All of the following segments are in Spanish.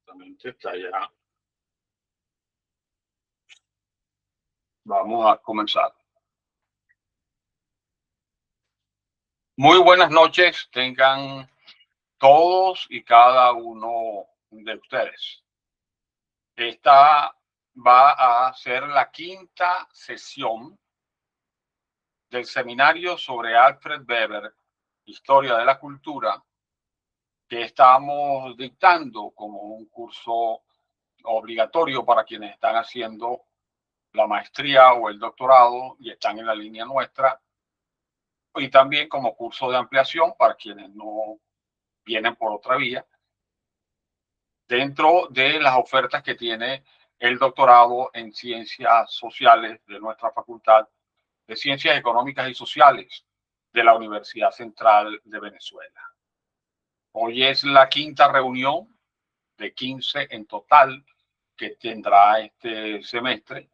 Exactamente, está allá. Vamos a comenzar. Muy buenas noches, tengan todos y cada uno de ustedes. Esta va a ser la quinta sesión del seminario sobre Alfred Weber, Historia de la Cultura, que estamos dictando como un curso obligatorio para quienes están haciendo la maestría o el doctorado y están en la línea nuestra, y también como curso de ampliación para quienes no vienen por otra vía, dentro de las ofertas que tiene el doctorado en ciencias sociales de nuestra Facultad de Ciencias Económicas y Sociales de la Universidad Central de Venezuela. Hoy es la quinta reunión de 15 en total que tendrá este semestre.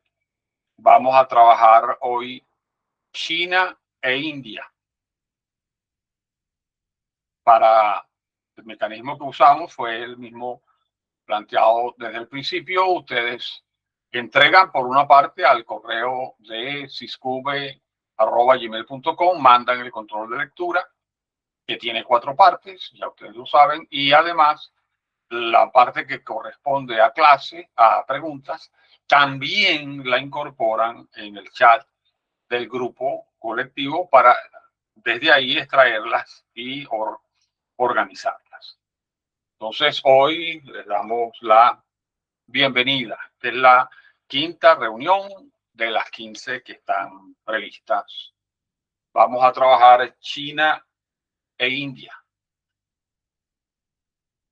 Vamos a trabajar hoy China e India. Para el mecanismo que usamos fue el mismo planteado desde el principio. Ustedes entregan por una parte al correo de ciscube@gmail.com, mandan el control de lectura, que tiene 4 partes, ya ustedes lo saben, y además la parte que corresponde a clase, a preguntas, también la incorporan en el chat del grupo colectivo para desde ahí extraerlas y organizarlas. Entonces, hoy les damos la bienvenida. Esta es la quinta reunión de las 15 que están previstas. Vamos a trabajar China e India.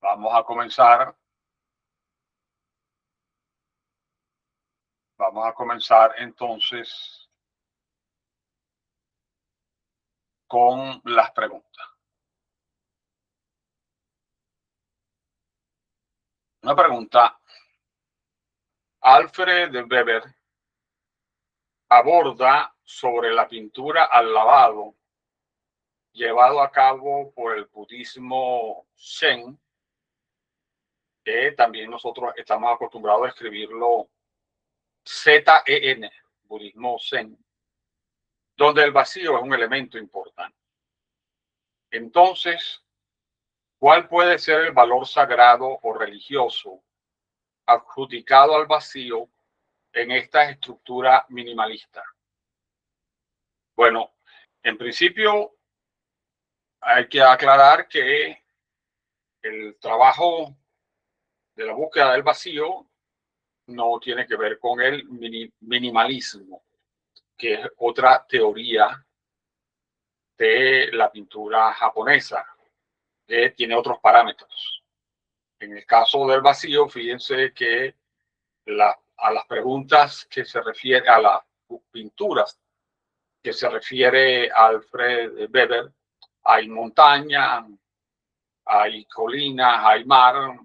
Vamos a comenzar entonces con las preguntas. Una pregunta. Alfred Weber aborda sobre la pintura al lavado llevado a cabo por el budismo Zen, que también nosotros estamos acostumbrados a escribirlo Zen, budismo Zen, donde el vacío es un elemento importante. Entonces, ¿cuál puede ser el valor sagrado o religioso adjudicado al vacío en esta estructura minimalista? Bueno, en principio hay que aclarar que el trabajo de la búsqueda del vacío no tiene que ver con el minimalismo, que es otra teoría de la pintura japonesa, que tiene otros parámetros. En el caso del vacío, fíjense que a las preguntas que se refiere a las pinturas que se refiere a Alfred Weber, hay montaña, hay colinas, hay mar,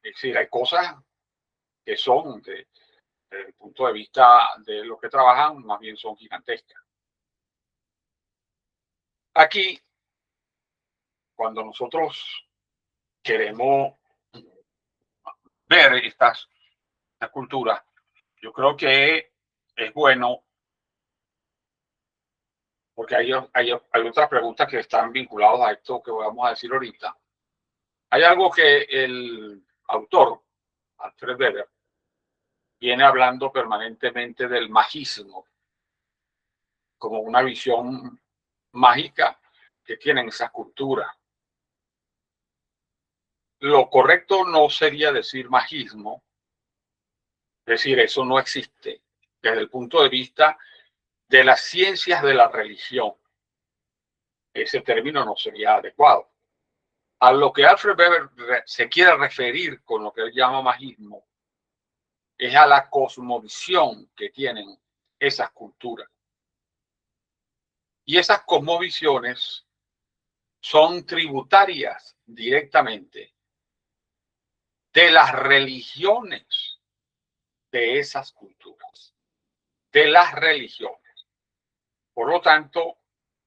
es decir, hay cosas que son, desde el punto de vista de los que trabajan, más bien son gigantescas. Aquí, cuando nosotros queremos ver estas culturas, yo creo que es bueno, porque hay otras preguntas que están vinculadas a esto que vamos a decir ahorita. Hay algo que el autor, Alfred Weber, viene hablando permanentemente del magismo, como una visión mágica que tienen esas culturas. Lo correcto no sería decir magismo, es decir, eso no existe desde el punto de vista de las ciencias de la religión. Ese término no sería adecuado. A lo que Alfred Weber se quiere referir con lo que él llama magismo es a la cosmovisión que tienen esas culturas. Y esas cosmovisiones son tributarias directamente de las religiones de esas culturas, de las religiones. Por lo tanto,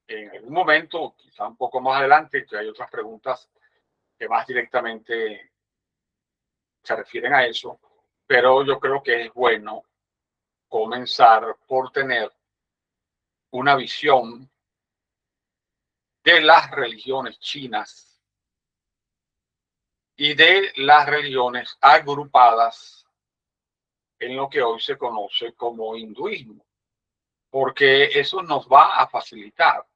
en algún momento, quizá un poco más adelante, que hay otras preguntas que más directamente se refieren a eso, pero yo creo que es bueno comenzar por tener una visión de las religiones chinas y de las religiones agrupadas en lo que hoy se conoce como hinduismo, porque eso nos va a facilitar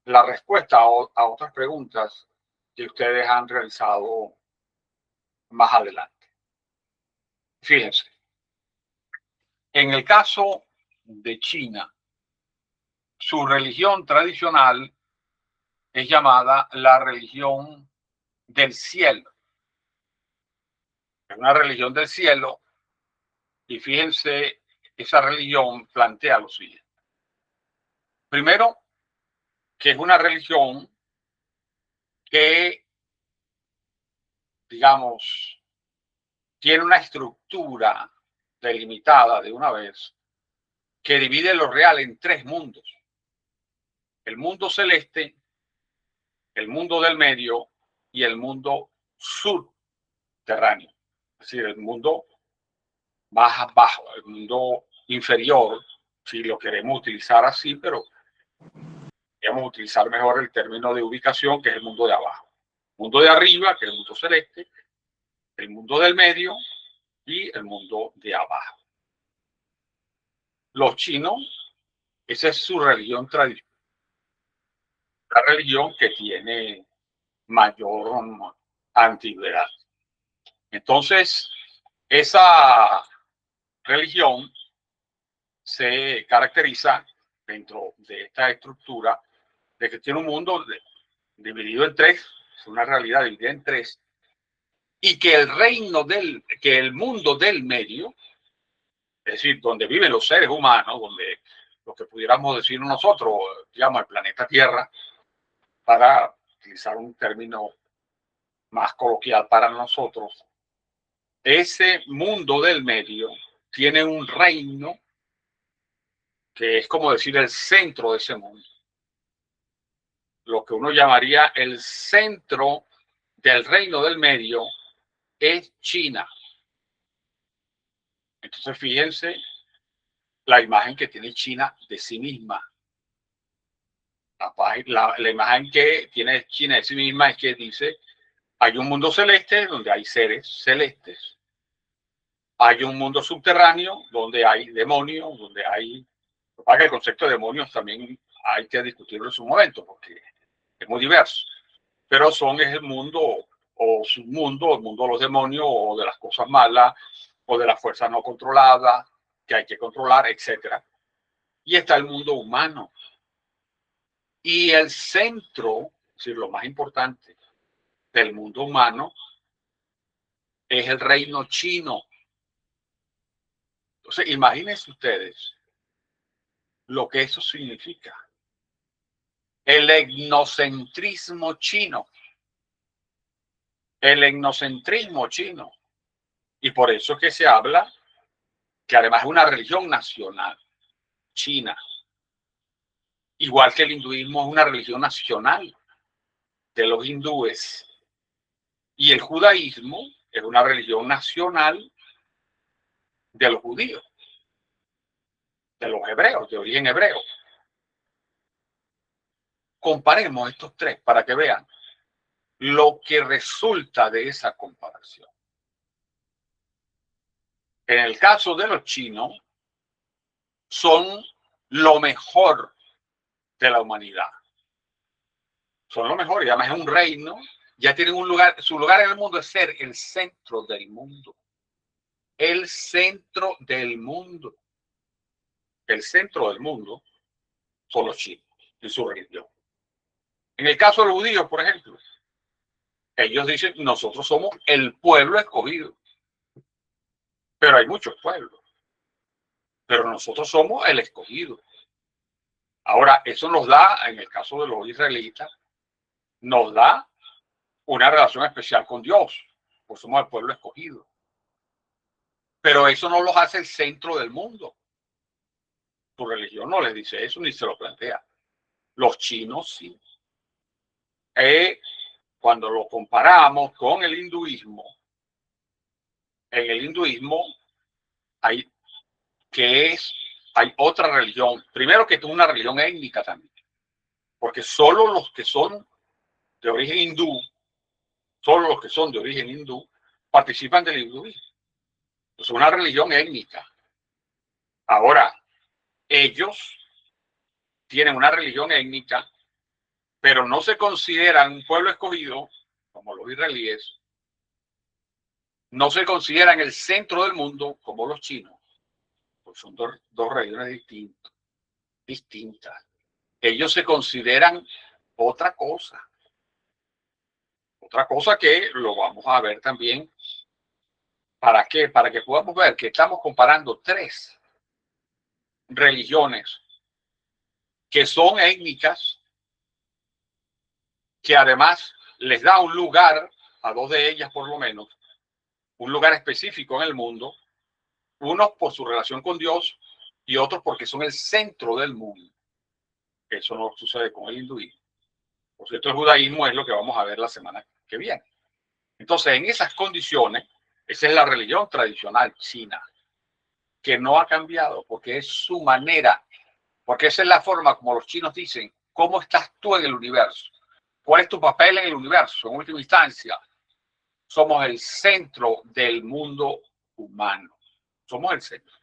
la respuesta a otras preguntas que ustedes han realizado más adelante. Fíjense, en el caso de China, su religión tradicional es llamada la religión del cielo. Es una religión del cielo y fíjense, esa religión plantea lo siguiente. Primero, que es una religión que, digamos, tiene una estructura delimitada de una vez que divide lo real en tres mundos. El mundo celeste, el mundo del medio y el mundo subterráneo. Es decir, el mundo más bajo, el mundo inferior, si lo queremos utilizar así, pero queremos utilizar mejor el término de ubicación, que es el mundo de abajo. El mundo de arriba, que es el mundo celeste, el mundo del medio y el mundo de abajo. Los chinos, esa es su religión tradicional, la religión que tiene mayor antigüedad. Entonces, esa religión se caracteriza dentro de esta estructura de que tiene un mundo dividido en tres, es una realidad dividida en tres, y que el mundo del medio, es decir, donde viven los seres humanos, donde lo que pudiéramos decir nosotros, digamos, el planeta Tierra, para utilizar un término más coloquial para nosotros, ese mundo del medio tiene un reino que es como decir el centro de ese mundo. Lo que uno llamaría el centro del reino del medio es China. Entonces, fíjense la imagen que tiene China de sí misma. La imagen que tiene China de sí misma es que dice, hay un mundo celeste donde hay seres celestes. Hay un mundo subterráneo donde hay demonios, donde hay... Para que el concepto de demonios también hay que discutirlo en su momento, porque es muy diverso. Pero es el mundo o submundo, el mundo de los demonios o de las cosas malas o de las fuerzas no controladas que hay que controlar, etcétera. Y está el mundo humano. Y el centro, es decir, lo más importante del mundo humano es el reino chino. Entonces, imagínense ustedes lo que eso significa. El etnocentrismo chino. El etnocentrismo chino. Y por eso es que se habla que además es una religión nacional, China. Igual que el hinduismo es una religión nacional de los hindúes. Y el judaísmo es una religión nacional de los judíos, de los hebreos, de origen hebreo. Comparemos estos tres para que vean lo que resulta de esa comparación. En el caso de los chinos, son lo mejor de la humanidad. Son lo mejor y además es un reino, ya tienen un lugar, su lugar en el mundo es ser el centro del mundo. El centro del mundo. El centro del mundo son los chinos y su religión. En el caso de los judíos, por ejemplo, ellos dicen, nosotros somos el pueblo escogido. Pero hay muchos pueblos. Pero nosotros somos el escogido. Ahora, eso nos da, en el caso de los israelitas, nos da una relación especial con Dios, pues somos el pueblo escogido. Pero eso no los hace el centro del mundo. Su religión no les dice eso ni se lo plantea. Los chinos sí. Cuando lo comparamos con el hinduismo, en el hinduismo hay, hay otra religión. Primero que es una religión étnica también, porque solo los que son de origen hindú, solo los que son de origen hindú, participan del hinduismo. Es una religión étnica. Ahora, ellos tienen una religión étnica, pero no se consideran un pueblo escogido, como los israelíes, no se consideran el centro del mundo, como los chinos, pues son dos religiones distintas. Ellos se consideran otra cosa que lo vamos a ver también. ¿Para qué? Para que podamos ver que estamos comparando tres religiones que son étnicas, que además les da un lugar, a dos de ellas por lo menos, un lugar específico en el mundo, unos por su relación con Dios y otros porque son el centro del mundo. Eso no sucede con el hinduismo. Por cierto, el judaísmo es lo que vamos a ver la semana que viene. Entonces, en esas condiciones, esa es la religión tradicional china, que no ha cambiado porque es su manera, porque esa es la forma como los chinos dicen, ¿cómo estás tú en el universo? ¿Cuál es tu papel en el universo? En última instancia, somos el centro del mundo humano. Somos el centro.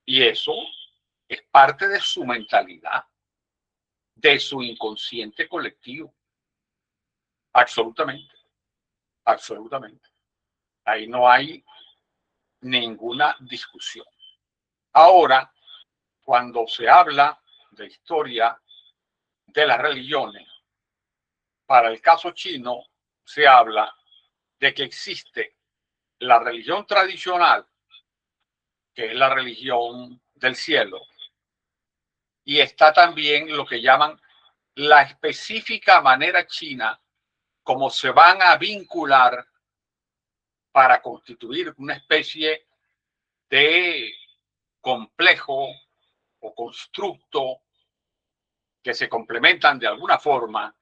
Y eso es parte de su mentalidad, de su inconsciente colectivo. Absolutamente, absolutamente. Ahí no hay ninguna discusión. Ahora, cuando se habla de historia de las religiones, para el caso chino se habla de que existe la religión tradicional, que es la religión del cielo, y está también lo que llaman la específica manera china como se van a vincular para constituir una especie de complejo o constructo que se complementan de alguna forma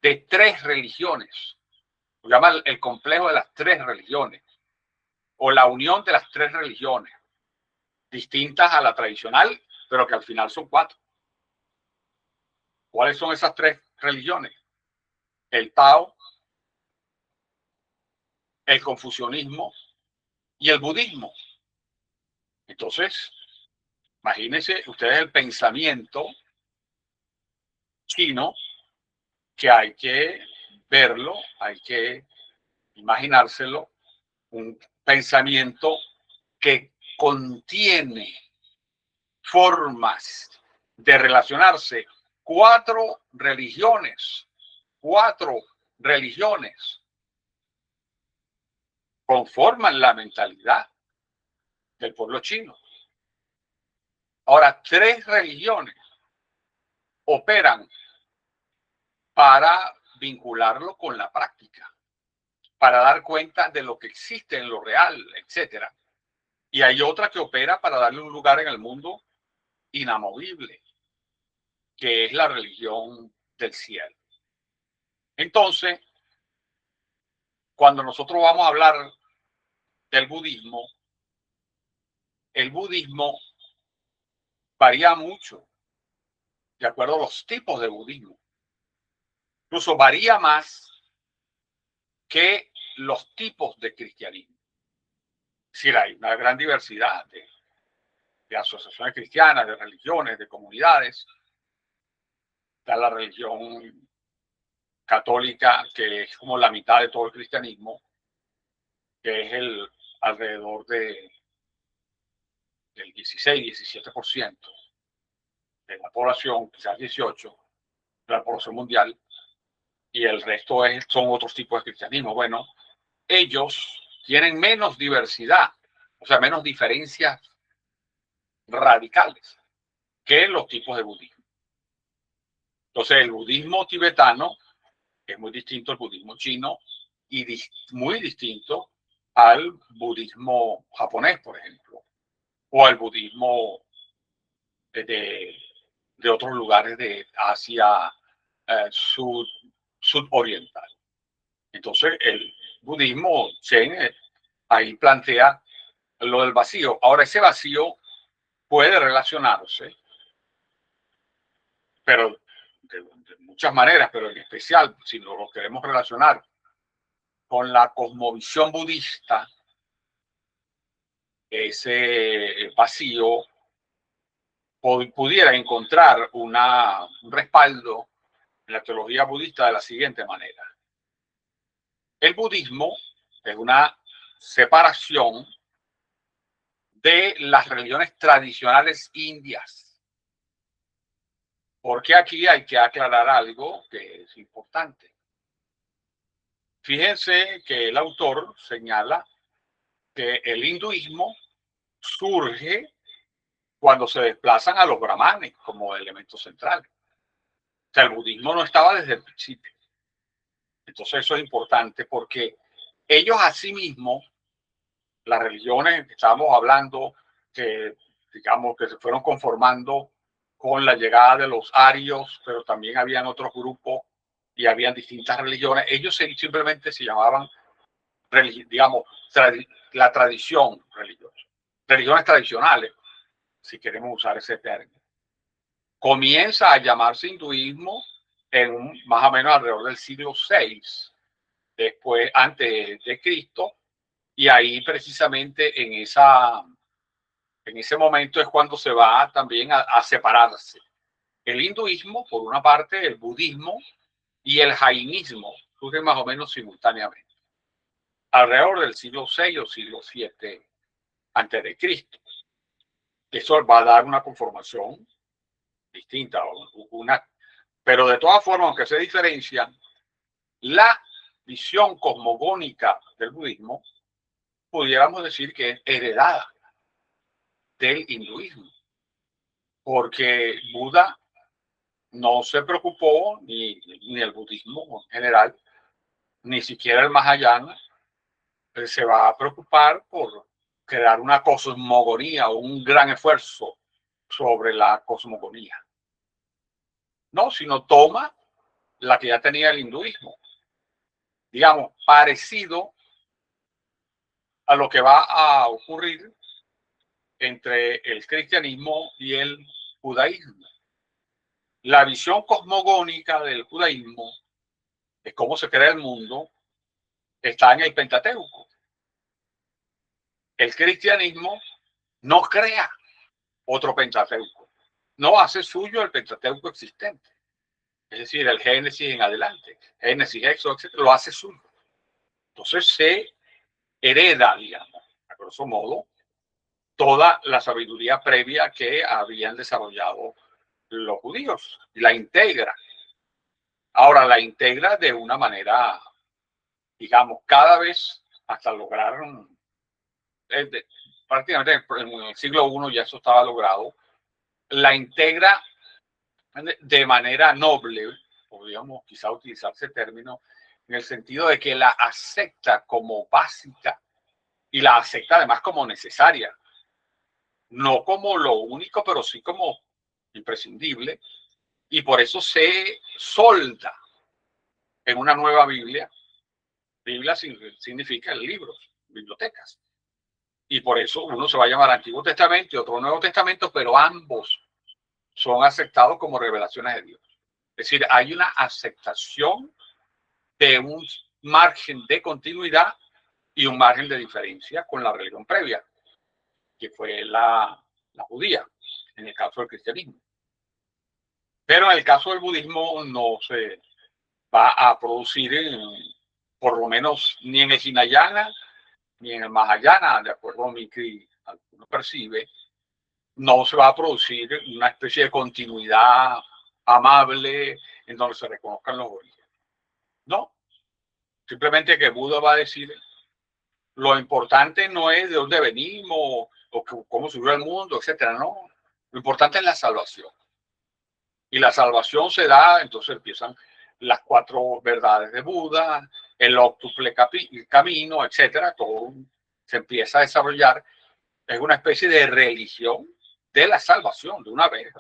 de tres religiones. Lo llaman el complejo de las tres religiones o la unión de las tres religiones, distintas a la tradicional, pero que al final son cuatro. ¿Cuáles son esas tres religiones? El Tao, el confucianismo y el budismo. Entonces, imagínense ustedes el pensamiento chino, que hay que verlo, hay que imaginárselo, un pensamiento que contiene formas de relacionarse cuatro religiones conforman la mentalidad del pueblo chino. Ahora, tres religiones operan para vincularlo con la práctica, para dar cuenta de lo que existe en lo real, etcétera. Y hay otra que opera para darle un lugar en el mundo inamovible, que es la religión del cielo. Entonces, cuando nosotros vamos a hablar del budismo, el budismo varía mucho de acuerdo a los tipos de budismo. Incluso varía más que los tipos de cristianismo. Es decir, hay una gran diversidad de asociaciones cristianas, de religiones, de comunidades. Está la religión católica, que es como la mitad de todo el cristianismo, que es alrededor del 16-17% de la población, quizás 18%, de la población mundial, y el resto son otros tipos de cristianismo. Bueno, ellos tienen menos diversidad, o sea, menos diferencias radicales que los tipos de budismo. Entonces, el budismo tibetano es muy distinto al budismo chino y muy distinto al budismo japonés, por ejemplo, o al budismo de otros lugares de Asia sudoriental. Entonces, budismo, Chen, ahí plantea lo del vacío. Ahora, ese vacío puede relacionarse, pero de muchas maneras, pero en especial, si nos lo queremos relacionar con la cosmovisión budista, ese vacío pudiera encontrar un respaldo en la teología budista de la siguiente manera. El budismo es una separación de las religiones tradicionales indias. Porque aquí hay que aclarar algo que es importante. Fíjense que el autor señala que el hinduismo surge cuando se desplazan a los brahmanes como elemento central. O sea, el budismo no estaba desde el principio. Entonces eso es importante porque ellos asimismos, las religiones que estábamos hablando, que digamos que se fueron conformando con la llegada de los arios, pero también habían otros grupos y habían distintas religiones. Ellos simplemente se llamaban, digamos, la tradición religiosa, religiones tradicionales, si queremos usar ese término. Comienza a llamarse hinduismo más o menos alrededor del siglo VI, después, antes de Cristo, y ahí precisamente en ese momento es cuando se va también a separarse el hinduismo, por una parte, el budismo y el jainismo, surgen más o menos simultáneamente, alrededor del siglo VI o siglo VII antes de Cristo. Eso va a dar una conformación distinta, pero de todas formas, aunque se diferencian, la visión cosmogónica del budismo, pudiéramos decir que es heredada del hinduismo, porque Buda no se preocupó, ni el budismo en general, ni siquiera el Mahayana, se va a preocupar por crear una cosmogonía o un gran esfuerzo sobre la cosmogonía. No, sino toma la que ya tenía el hinduismo, digamos, parecido a lo que va a ocurrir entre el cristianismo y el judaísmo. La visión cosmogónica del judaísmo es cómo se crea el mundo, está en el Pentateuco. El cristianismo no crea otro Pentateuco, no hace suyo el Pentateuco existente, es decir, el Génesis en adelante, Génesis, Éxodo, etc., lo hace suyo. Entonces se hereda, digamos, a grosso modo, toda la sabiduría previa que habían desarrollado los judíos y la integra. Ahora la integra de una manera, digamos, cada vez hasta lograr, prácticamente en el siglo I ya eso estaba logrado, la integra de manera noble, podríamos quizá utilizar ese término, en el sentido de que la acepta como básica y la acepta además como necesaria, no como lo único, pero sí como imprescindible, y por eso se solda en una nueva Biblia. Biblia significa libros, bibliotecas, y por eso uno se va a llamar Antiguo Testamento y otro Nuevo Testamento, pero ambos son aceptados como revelaciones de Dios. Es decir, hay una aceptación de un margen de continuidad y un margen de diferencia con la religión previa, que fue la judía, en el caso del cristianismo. Pero en el caso del budismo no se va a producir, por lo menos ni en el Hinayana ni en el Mahayana, de acuerdo a mi que uno percibe, no se va a producir una especie de continuidad amable en donde se reconozcan los orígenes. No, simplemente que Buda va a decir, lo importante no es de dónde venimos o cómo surgió el mundo, etcétera, no. Lo importante es la salvación. Y la salvación se da, entonces empiezan las 4 verdades de Buda, el óctuple camino, etcétera. Todo se empieza a desarrollar. Es una especie de religión de la salvación, de una vez.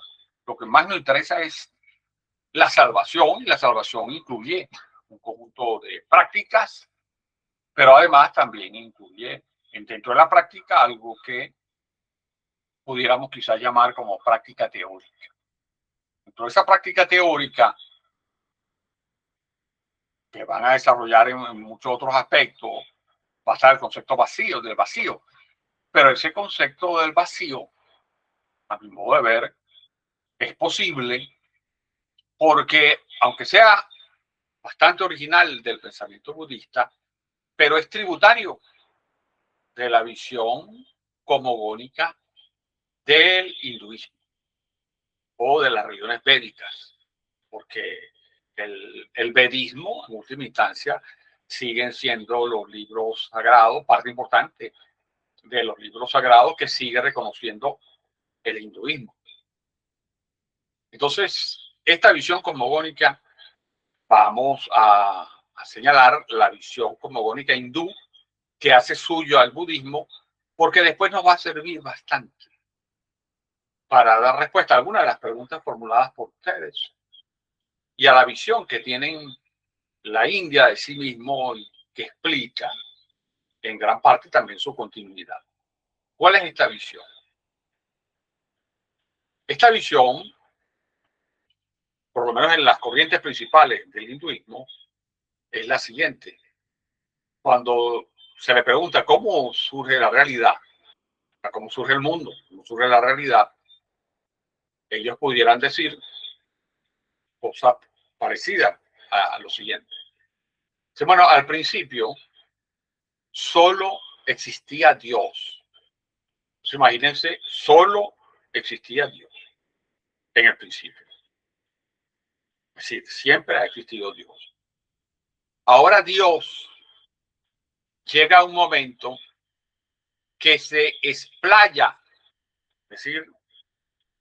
Lo que más nos interesa es la salvación, y la salvación incluye un conjunto de prácticas, pero además también incluye dentro de la práctica algo que pudiéramos quizás llamar como práctica teórica. Dentro de esa práctica teórica, que van a desarrollar en muchos otros aspectos, va a estar el concepto vacío, del vacío. Pero ese concepto del vacío, a mi modo de ver, es posible porque, aunque sea bastante original del pensamiento budista, pero es tributario de la visión cosmogónica del hinduismo o de las religiones védicas, porque el vedismo, en última instancia, siguen siendo los libros sagrados, parte importante de los libros sagrados que sigue reconociendo el hinduismo. Entonces, esta visión cosmogónica, vamos a señalar la visión cosmogónica hindú que hace suyo al budismo, porque después nos va a servir bastante para dar respuesta a algunas de las preguntas formuladas por ustedes y a la visión que tienen la India de sí mismo y que explica en gran parte también su continuidad. ¿Cuál es esta visión? Esta visión, por lo menos en las corrientes principales del hinduismo, es la siguiente. Cuando se le pregunta cómo surge la realidad, cómo surge el mundo, cómo surge la realidad, ellos pudieran decir cosas parecidas a lo siguiente. Bueno, al principio solo existía Dios. Entonces, imagínense, solo existía Dios en el principio. Es decir, siempre ha existido Dios. Ahora Dios llega a un momento que se explaya, es decir,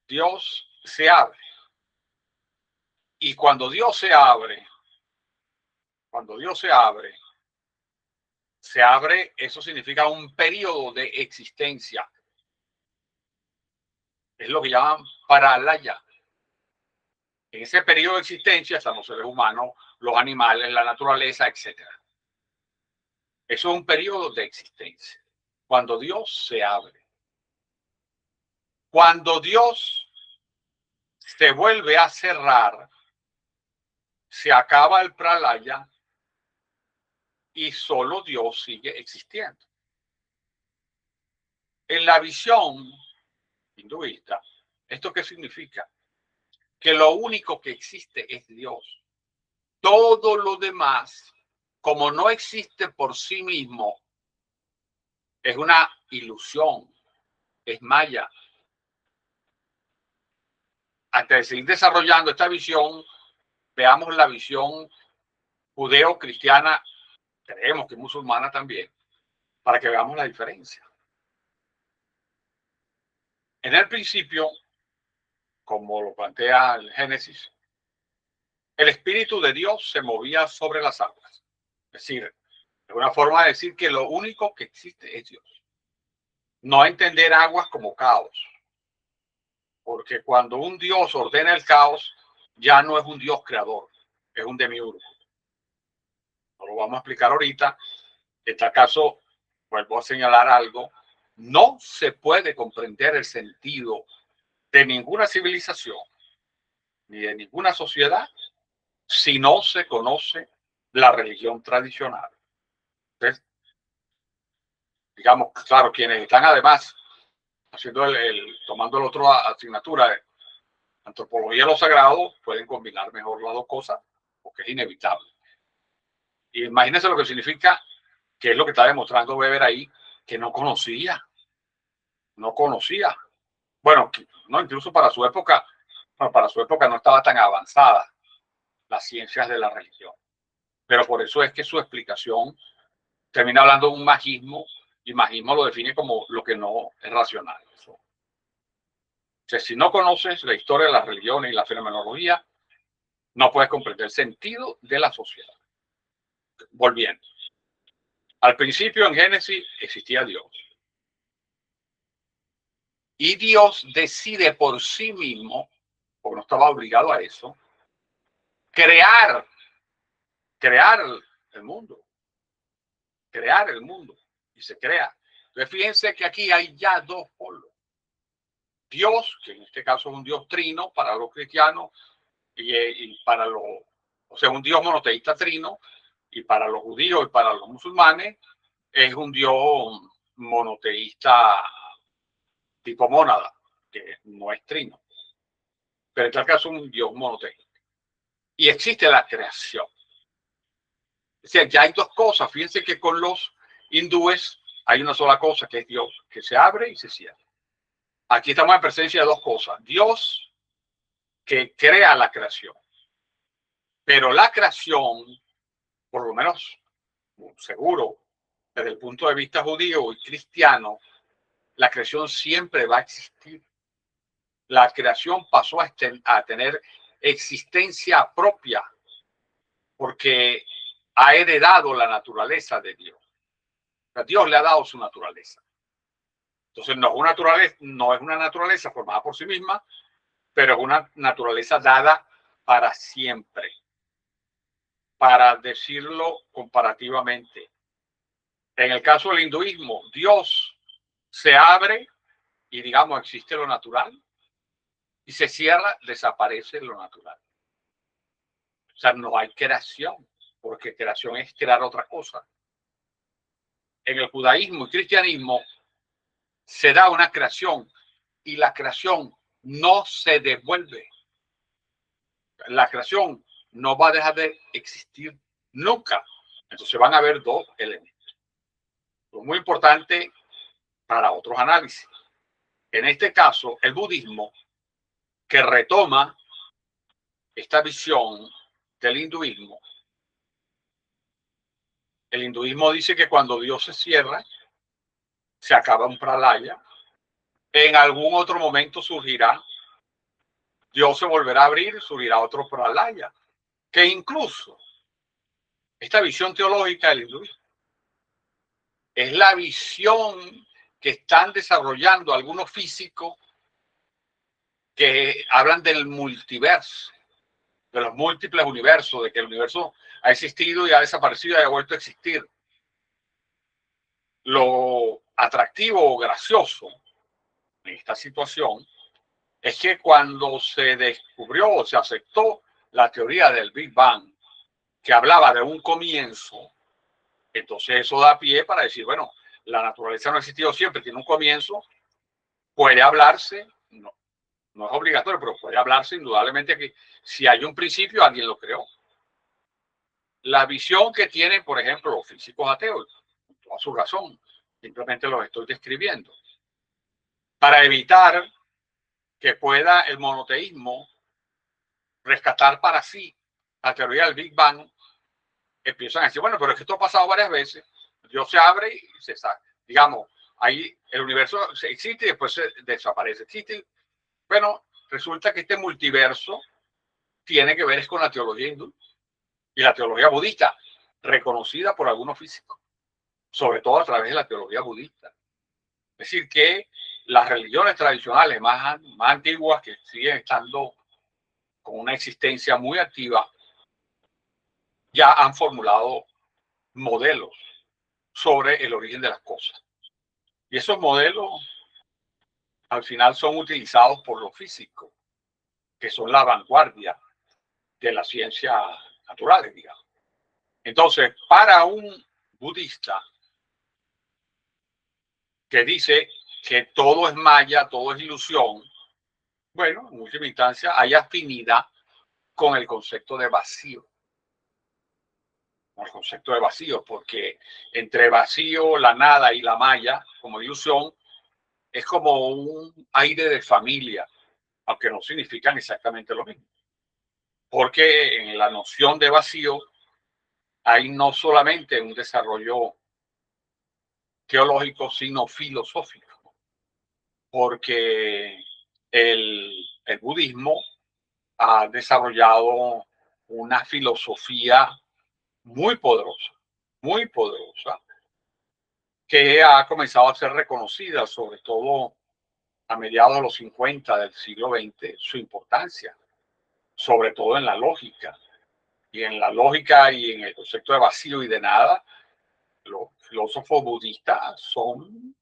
Dios se abre. Y cuando Dios se abre, se abre, eso significa un periodo de existencia. Es lo que llaman paralaya. En ese periodo de existencia están los seres humanos, los animales, la naturaleza, etc. Eso es un periodo de existencia. Cuando Dios se abre. Cuando Dios se vuelve a cerrar, se acaba el pralaya y solo Dios sigue existiendo. En la visión hinduista, ¿esto qué significa? Que lo único que existe es Dios. Todo lo demás, como no existe por sí mismo, es una ilusión, es maya. Antes de seguir desarrollando esta visión, veamos la visión judeo-cristiana, creemos que musulmana también, para que veamos la diferencia. En el principio, como lo plantea el Génesis, el Espíritu de Dios se movía sobre las aguas. Es decir, es una forma de decir que lo único que existe es Dios. No entender aguas como caos. Porque cuando un Dios ordena el caos, ya no es un Dios creador, es un demiurgo. No lo vamos a explicar ahorita. En este caso, vuelvo a señalar algo. No se puede comprender el sentido de ninguna civilización ni de ninguna sociedad si no se conoce la religión tradicional. Entonces, digamos, claro, quienes están además haciendo tomando la otra asignatura de antropología de lo sagrado, pueden combinar mejor las dos cosas, porque es inevitable. Y imagínense lo que significa, que es lo que está demostrando Weber ahí, que no conocía. Bueno, no, incluso para su época no estaba tan avanzada las ciencias de la religión. Pero por eso es que su explicación termina hablando de un magismo, y magismo lo define como lo que no es racional. O sea, si no conoces la historia de las religiones y la fenomenología, no puedes comprender el sentido de la sociedad. Volviendo. Al principio en Génesis existía Dios. Y Dios decide por sí mismo, porque no estaba obligado a eso, crear el mundo. crear el mundo y se crea. Entonces fíjense que aquí hay ya dos polos. Dios, que en este caso es un Dios trino para los cristianos y para los, o sea, un Dios monoteísta trino, y para los judíos y para los musulmanes es un Dios monoteísta tipo mónada, que no es trino, pero en tal caso es un Dios monoteísta. Y existe la creación. Es decir, ya hay dos cosas. Fíjense que con los hindúes hay una sola cosa, que es Dios, que se abre y se cierra. Aquí estamos en presencia de dos cosas. Dios, que crea la creación, pero la creación, por lo menos seguro, desde el punto de vista judío y cristiano, la creación siempre va a existir. La creación pasó a tener existencia propia porque ha heredado la naturaleza de Dios. O sea, Dios le ha dado su naturaleza. Entonces no es una naturaleza formada por sí misma, pero es una naturaleza dada para siempre. Para decirlo comparativamente, en el caso del hinduismo, Dios se abre y, digamos, existe lo natural, y se cierra, desaparece lo natural. O sea, no hay creación, porque creación es crear otra cosa. En el judaísmo y cristianismo se da una creación y la creación no se devuelve. La creación no va a dejar de existir nunca. Entonces van a haber dos elementos. Lo muy importante para otros análisis. En este caso, el budismo, que retoma esta visión del hinduismo, el hinduismo dice que cuando Dios se cierra, se acaba un pralaya, en algún otro momento surgirá, Dios se volverá a abrir, surgirá otro pralaya, que incluso esta visión teológica del hinduismo es la visión que están desarrollando algunos físicos que hablan del multiverso, de los múltiples universos, de que el universo ha existido y ha desaparecido y ha vuelto a existir. Lo atractivo o gracioso en esta situación es que cuando se descubrió o se aceptó la teoría del Big Bang, que hablaba de un comienzo, entonces eso da pie para decir, bueno, la naturaleza no ha existido siempre, tiene un comienzo, puede hablarse, no es obligatorio, pero puede hablarse indudablemente que si hay un principio, alguien lo creó. La visión que tienen, por ejemplo, los físicos ateos, con toda su razón, simplemente los estoy describiendo, para evitar que pueda el monoteísmo rescatar para sí la teoría del Big Bang, empiezan a decir, bueno, pero es que esto ha pasado varias veces, Dios se abre y se saca. Digamos, ahí el universo existe y después se desaparece. Existe. Bueno, resulta que este multiverso tiene que ver con la teología hindú y la teología budista, reconocida por algunos físicos, sobre todo a través de la teología budista. Es decir, que las religiones tradicionales más antiguas, que siguen estando con una existencia muy activa, ya han formulado modelos sobre el origen de las cosas. Y esos modelos al final son utilizados por los físicos, que son la vanguardia de las ciencias naturales, digamos. Entonces, para un budista que dice que todo es maya, todo es ilusión, bueno, en última instancia hay afinidad con el concepto de vacío. Con el concepto de vacío, porque entre vacío, la nada y la maya, como ilusión, es como un aire de familia, aunque no significan exactamente lo mismo. Porque en la noción de vacío hay no solamente un desarrollo teológico, sino filosófico. Porque el budismo ha desarrollado una filosofía muy poderosa, que ha comenzado a ser reconocida, sobre todo a mediados de los 50 del siglo XX, su importancia, sobre todo en la lógica. Y en la lógica y en el concepto de vacío y de nada, los filósofos budistas son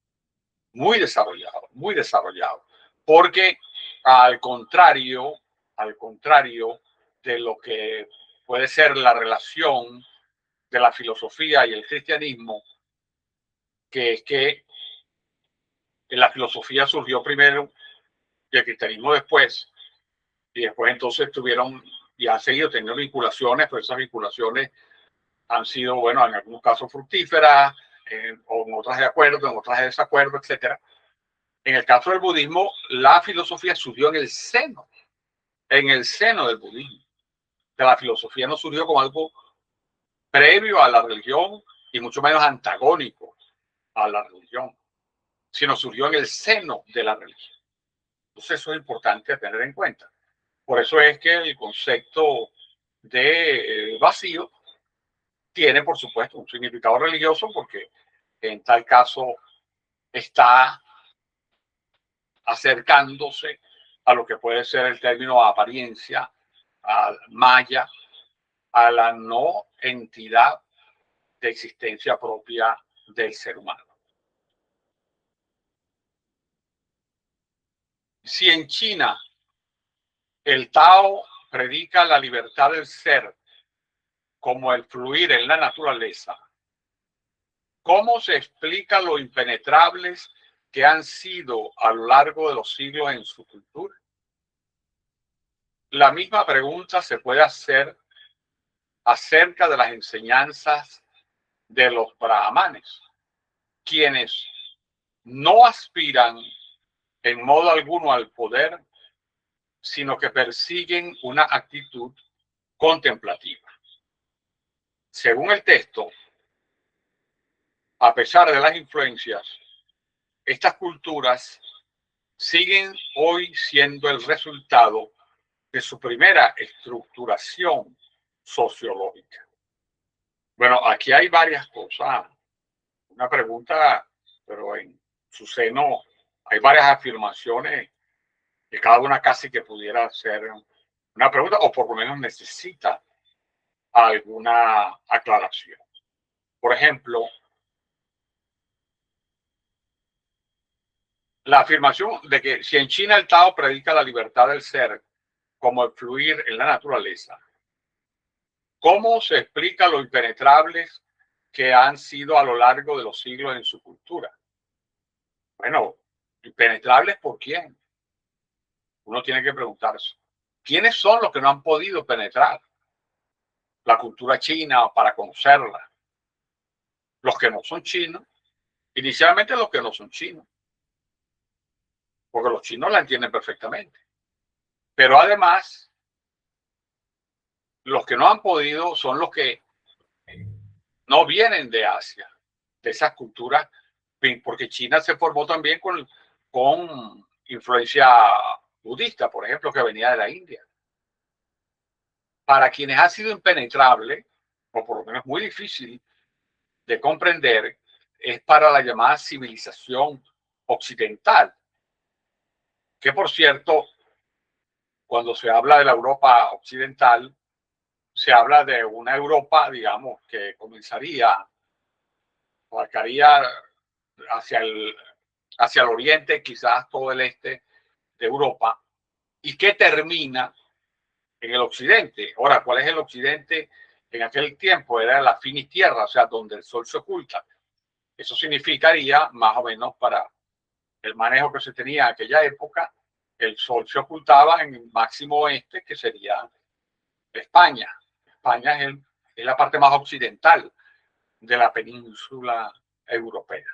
muy desarrollados, porque al contrario de lo que puede ser la relación de la filosofía y el cristianismo, que es que la filosofía surgió primero y el cristianismo después, y después entonces tuvieron y han seguido teniendo vinculaciones, pero esas vinculaciones han sido, bueno, en algunos casos fructíferas, o en otras de acuerdo, en otras de desacuerdo, etcétera. En el caso del budismo, la filosofía surgió en el seno del budismo. Que la filosofía no surgió como algo previo a la religión y mucho menos antagónico a la religión, sino surgió en el seno de la religión. Entonces eso es importante tener en cuenta. Por eso es que el concepto de vacío tiene, por supuesto, un significado religioso, porque en tal caso está acercándose a lo que puede ser el término apariencia, al maya, a la no entidad de existencia propia del ser humano. Si en China el Tao predica la libertad del ser como el fluir en la naturaleza, ¿cómo se explica lo impenetrables que han sido a lo largo de los siglos en su cultura? La misma pregunta se puede hacer acerca de las enseñanzas de los brahmanes, quienes no aspiran en modo alguno al poder, sino que persiguen una actitud contemplativa. Según el texto, a pesar de las influencias, estas culturas siguen hoy siendo el resultado de su primera estructuración sociológica. Bueno, aquí hay varias cosas. Una pregunta, pero en su seno hay varias afirmaciones que cada una casi que pudiera ser una pregunta o por lo menos necesita alguna aclaración. Por ejemplo, la afirmación de que si en China el Tao predica la libertad del ser como el fluir en la naturaleza, ¿cómo se explica lo impenetrables que han sido a lo largo de los siglos en su cultura? Bueno, impenetrables ¿por quién? Uno tiene que preguntarse, ¿quiénes son los que no han podido penetrar la cultura china para conocerla? Los que no son chinos, inicialmente los que no son chinos, porque los chinos la entienden perfectamente. Pero además, los que no han podido son los que no vienen de Asia, de esas culturas, porque China se formó también con influencia budista, por ejemplo, que venía de la India. Para quienes ha sido impenetrable, o por lo menos muy difícil de comprender, es para la llamada civilización occidental, que por cierto, cuando se habla de la Europa occidental, se habla de una Europa, digamos, que comenzaría, abarcaría hacia hacia el oriente, quizás todo el este de Europa, y que termina en el occidente. Ahora, ¿cuál es el occidente? En aquel tiempo era la finitierra, o sea, donde el sol se oculta. Eso significaría, más o menos para el manejo que se tenía en aquella época, el sol se ocultaba en el máximo oeste, que sería España. España es la parte más occidental de la península europea.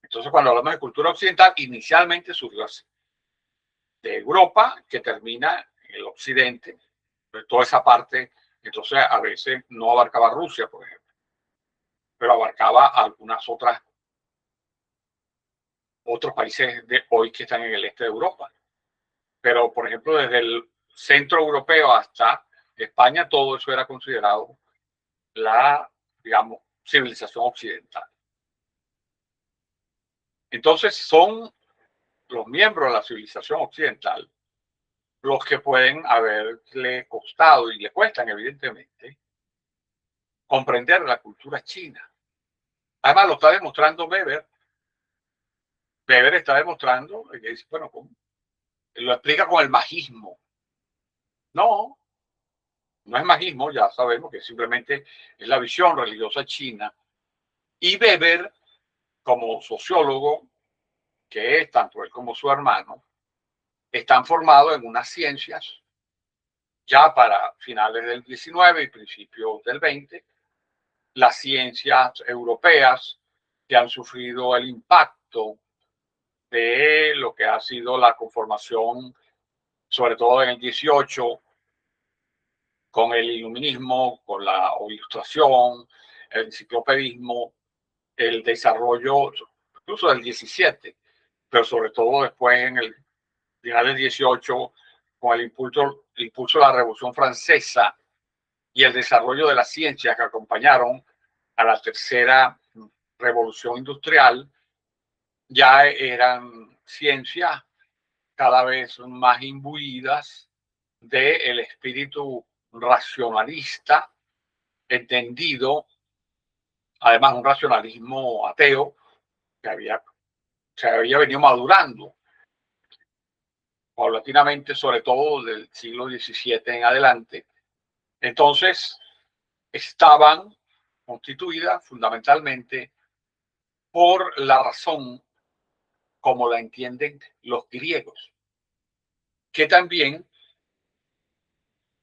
Entonces, cuando hablamos de cultura occidental, inicialmente surgió así. De Europa, que termina en el occidente, toda esa parte, entonces a veces no abarcaba Rusia, por ejemplo, pero abarcaba algunas otros países de hoy que están en el este de Europa. Pero, por ejemplo, desde el centro europeo hasta España, todo eso era considerado la, digamos, civilización occidental. Entonces, son los miembros de la civilización occidental los que pueden haberle costado y le cuestan, evidentemente, comprender la cultura china. Además, lo está demostrando Weber. Weber está demostrando, que dice, bueno, lo explica con el magismo. No, no es magismo, ya sabemos que simplemente es la visión religiosa china. Y Weber, como sociólogo, que es tanto él como su hermano, están formados en unas ciencias ya para finales del 19 y principios del 20, las ciencias europeas que han sufrido el impacto de lo que ha sido la conformación, sobre todo en el 18, con el iluminismo, con la ilustración, el enciclopedismo, el desarrollo incluso del 17, pero sobre todo después en el final del 18, con el impulso de la Revolución Francesa y el desarrollo de las ciencias que acompañaron a la tercera revolución industrial, ya eran ciencias cada vez más imbuidas del espíritu racionalista, entendido, además un racionalismo ateo que se había venido madurando paulatinamente, sobre todo del siglo XVII en adelante. Entonces, estaban constituidas fundamentalmente por la razón como la entienden los griegos, que también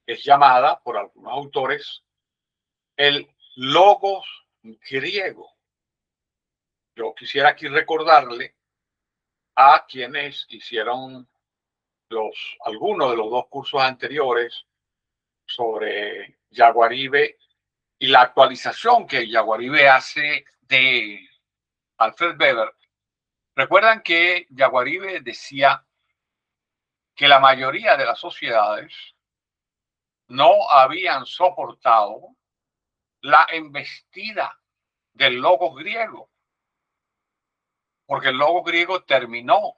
es llamada por algunos autores el logos griego. Yo quisiera aquí recordarle a quienes hicieron algunos de los dos cursos anteriores sobre Yaguaribe y la actualización que Yaguaribe hace de Alfred Weber. Recuerdan que Yaguaribe decía que la mayoría de las sociedades no habían soportado la embestida del logos griego, porque el logos griego terminó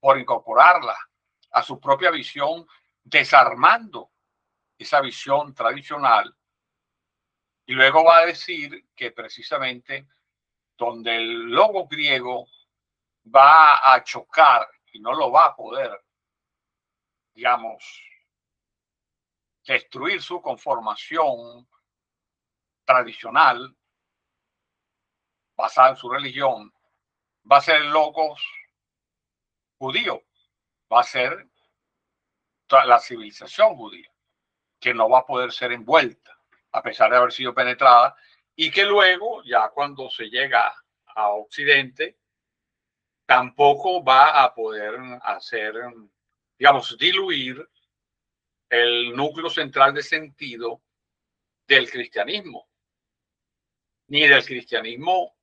por incorporarla a su propia visión, desarmando esa visión tradicional. Y luego va a decir que precisamente donde el logos griego va a chocar y no lo va a poder, digamos, destruir su conformación tradicional basada en su religión, va a ser el logos judío, va a ser la civilización judía, que no va a poder ser envuelta, a pesar de haber sido penetrada, y que luego, ya cuando se llega a Occidente, tampoco va a poder hacer, digamos, diluir el núcleo central de sentido del cristianismo, ni del cristianismo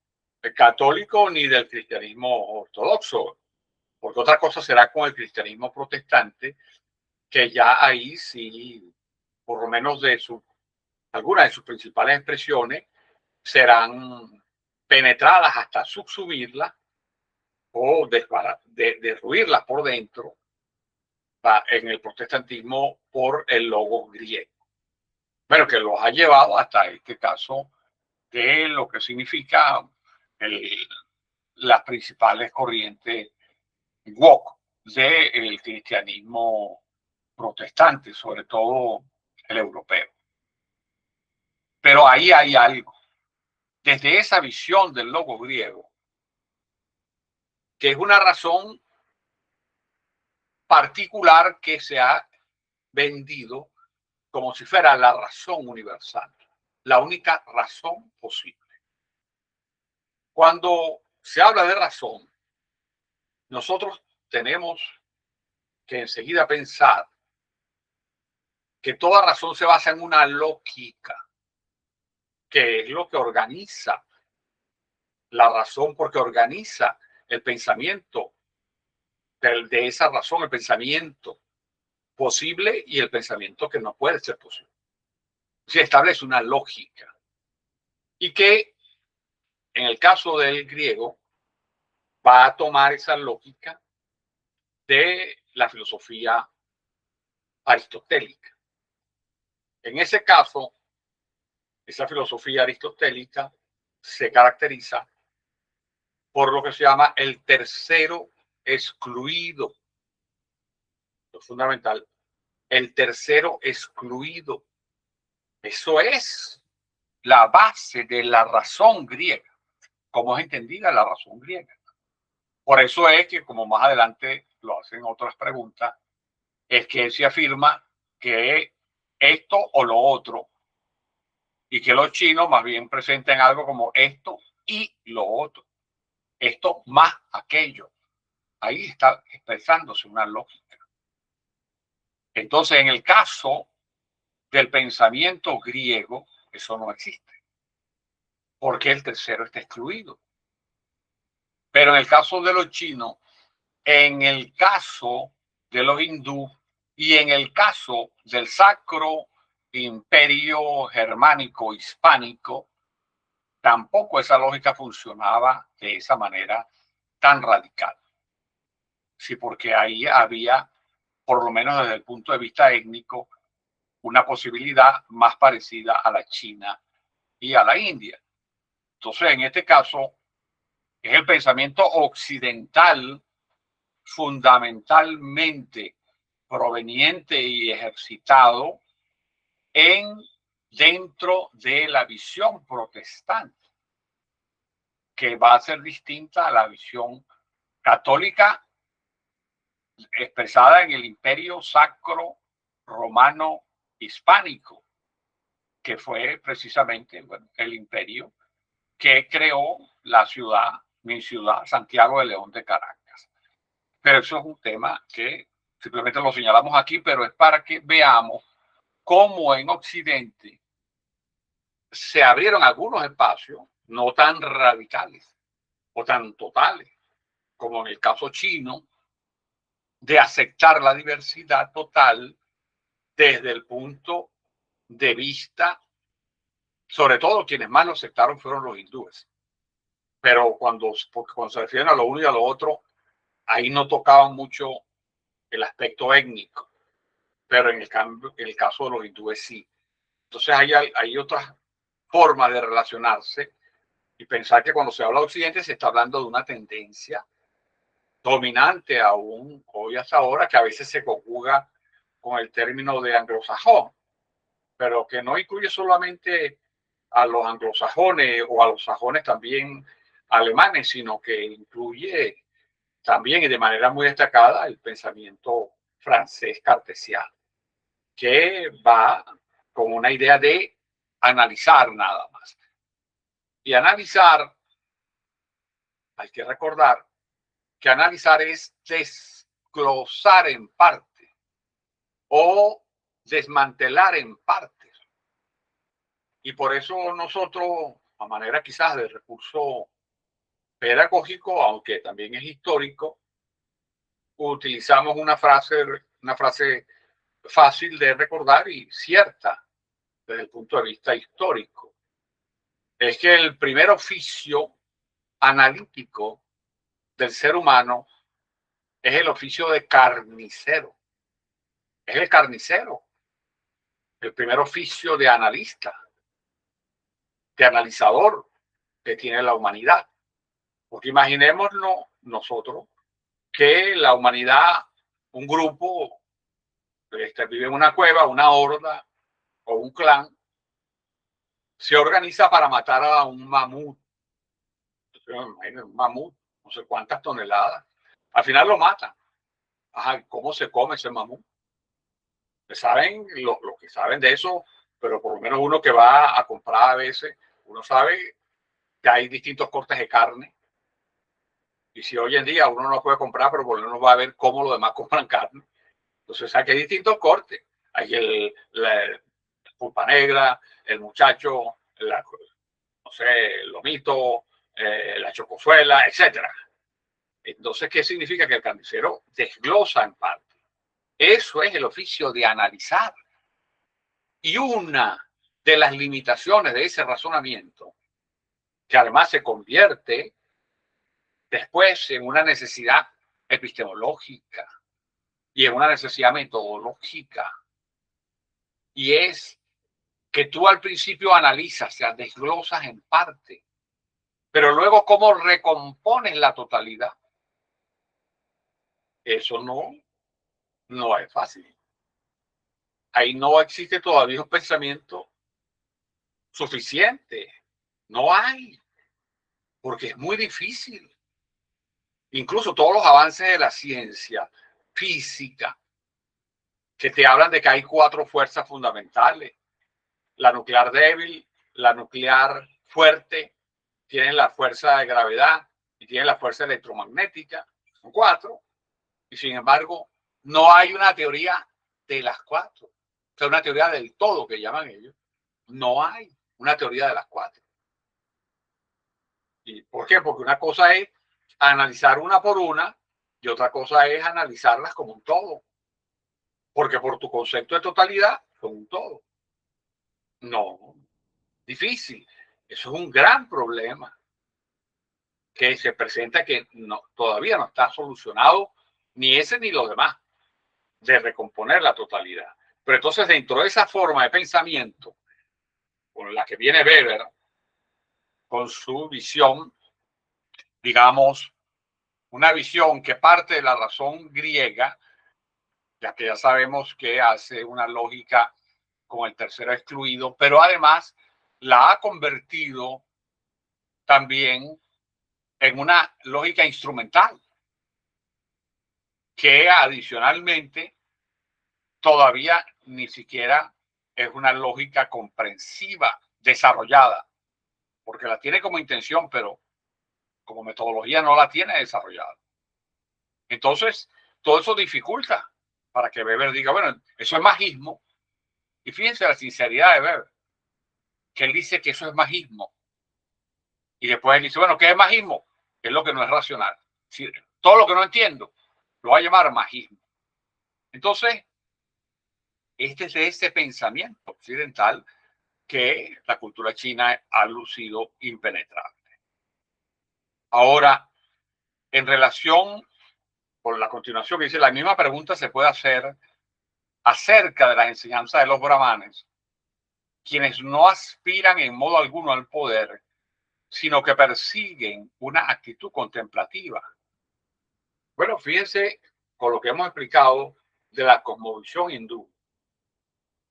católico, ni del cristianismo ortodoxo, porque otra cosa será con el cristianismo protestante, que ya ahí sí, por lo menos algunas de sus principales expresiones serán penetradas hasta subsumirlas o derruirlas por dentro en el protestantismo por el logo griego. Bueno, que los ha llevado hasta este caso de lo que significa las principales corrientes woke del cristianismo protestante, sobre todo el europeo. Pero ahí hay algo. Desde esa visión del logo griego, que es una razón particular que se ha vendido como si fuera la razón universal, la única razón posible. Cuando se habla de razón, nosotros tenemos que enseguida pensar que toda razón se basa en una lógica, que es lo que organiza la razón, porque organiza el pensamiento de esa razón, el pensamiento posible y el pensamiento que no puede ser posible. Se establece una lógica y que en el caso del griego va a tomar esa lógica de la filosofía aristotélica. En ese caso, esa filosofía aristotélica se caracteriza por lo que se llama el tercero excluido. Lo fundamental, el tercero excluido. Eso es la base de la razón griega, como es entendida la razón griega. Por eso es que, como más adelante lo hacen otras preguntas, es que se afirma que esto o lo otro, y que los chinos más bien presenten algo como esto y lo otro, esto más aquello. Ahí está expresándose una lógica. Entonces, en el caso del pensamiento griego, eso no existe, porque el tercero está excluido. Pero en el caso de los chinos, en el caso de los hindú y en el caso del Sacro Imperio Germánico Hispánico, tampoco esa lógica funcionaba de esa manera tan radical. Sí, porque ahí había, por lo menos desde el punto de vista étnico, una posibilidad más parecida a la China y a la India. Entonces, en este caso, es el pensamiento occidental fundamentalmente proveniente y ejercitado dentro de la visión protestante, que va a ser distinta a la visión católica expresada en el Imperio Sacro Romano Hispánico, que fue precisamente el imperio que creó la ciudad, mi ciudad, Santiago de León de Caracas. Pero eso es un tema que simplemente lo señalamos aquí, pero es para que veamos cómo en Occidente se abrieron algunos espacios no tan radicales o tan totales como en el caso chino, de aceptar la diversidad total desde el punto de vista, sobre todo quienes más lo aceptaron fueron los hindúes. Pero cuando se refieren a lo uno y a lo otro, ahí no tocaban mucho el aspecto étnico, pero en el caso de los hindúes sí. Entonces hay otras formas de relacionarse y pensar que cuando se habla de Occidente se está hablando de una tendencia dominante aún hoy hasta ahora, que a veces se conjuga con el término de anglosajón, pero que no incluye solamente a los anglosajones o a los sajones también alemanes, sino que incluye también y de manera muy destacada el pensamiento francés cartesiano, que va con una idea de analizar nada más. Y analizar, hay que recordar que analizar es desglosar en parte o desmantelar en partes. Y por eso nosotros, a manera quizás de recurso pedagógico, aunque también es histórico, utilizamos una frase fácil de recordar y cierta desde el punto de vista histórico. Es que el primer oficio analítico del ser humano es el oficio de carnicero. Es el carnicero, el primer oficio de analista, de analizador que tiene la humanidad. Porque imaginémonos nosotros que la humanidad, un grupo, vive en una cueva, una horda o un clan, se organiza para matar a un mamut. Un mamut, no sé cuántas toneladas. Al final lo matan. Ajá, ¿cómo se come ese mamut? Saben lo que saben de eso, pero por lo menos uno que va a comprar a veces, uno sabe que hay distintos cortes de carne. Y si hoy en día uno no puede comprar, pero por lo menos va a ver cómo los demás compran carne. Entonces hay distintos cortes. Hay la pulpa negra, el muchacho, no sé, el lomito, la chocosuela, etcétera. Entonces, ¿qué significa? Que el carnicero desglosa en parte. Eso es el oficio de analizar. Y una de las limitaciones de ese razonamiento, que además se convierte después en una necesidad epistemológica y en una necesidad metodológica, y es que tú al principio analizas, o sea, desglosas en parte, Pero luego, ¿cómo recompones la totalidad? Eso no es fácil. Ahí no existe todavía un pensamiento suficiente. No hay, porque es muy difícil. Incluso todos los avances de la ciencia física que te hablan de que hay 4 fuerzas fundamentales: la nuclear débil, la nuclear fuerte, tienen la fuerza de gravedad y tienen la fuerza electromagnética, son 4, y sin embargo no hay una teoría de las 4, o sea, una teoría del todo que llaman ellos. No hay una teoría de las 4. ¿Y por qué? Porque una cosa es analizar una por una y otra cosa es analizarlas como un todo. Porque por tu concepto de totalidad son un todo. No, difícil. Eso es un gran problema que se presenta, que todavía no está solucionado, ni ese ni los demás, de recomponer la totalidad. Pero entonces, dentro de esa forma de pensamiento con la que viene Weber, con su visión, digamos, una visión que parte de la razón griega, ya que ya sabemos que hace una lógica con el tercero excluido, pero además la ha convertido también en una lógica instrumental, que adicionalmente todavía ni siquiera es una lógica comprensiva, desarrollada, porque la tiene como intención, pero como metodología no la tiene desarrollada. Entonces, todo eso dificulta para que Weber diga, bueno, eso es magismo. Y fíjense la sinceridad de Weber, que él dice que eso es magismo. Y después él dice, bueno, ¿qué es magismo? Es lo que no es racional. Si, todo lo que no entiendo lo va a llamar magismo. Entonces, este es ese pensamiento occidental que la cultura china ha lucido impenetrable. Ahora, en relación con la continuación, que dice, la misma pregunta se puede hacer acerca de las enseñanzas de los brahmanes, quienes no aspiran en modo alguno al poder, sino que persiguen una actitud contemplativa. Bueno, fíjense con lo que hemos explicado de la cosmovisión hindú,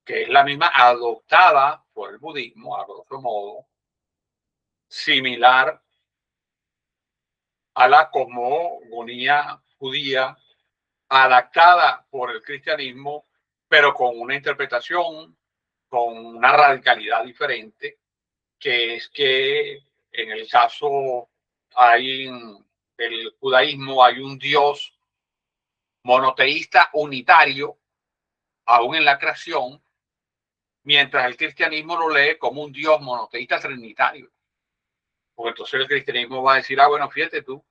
que es la misma adoptada por el budismo, a grosso modo, similar a la cosmogonía judía, adaptada por el cristianismo, pero con una interpretación, con una radicalidad diferente, que es que en el caso del judaísmo hay un Dios monoteísta unitario, aún en la creación, mientras el cristianismo lo lee como un Dios monoteísta trinitario. Porque entonces el cristianismo va a decir, bueno, fíjate tú,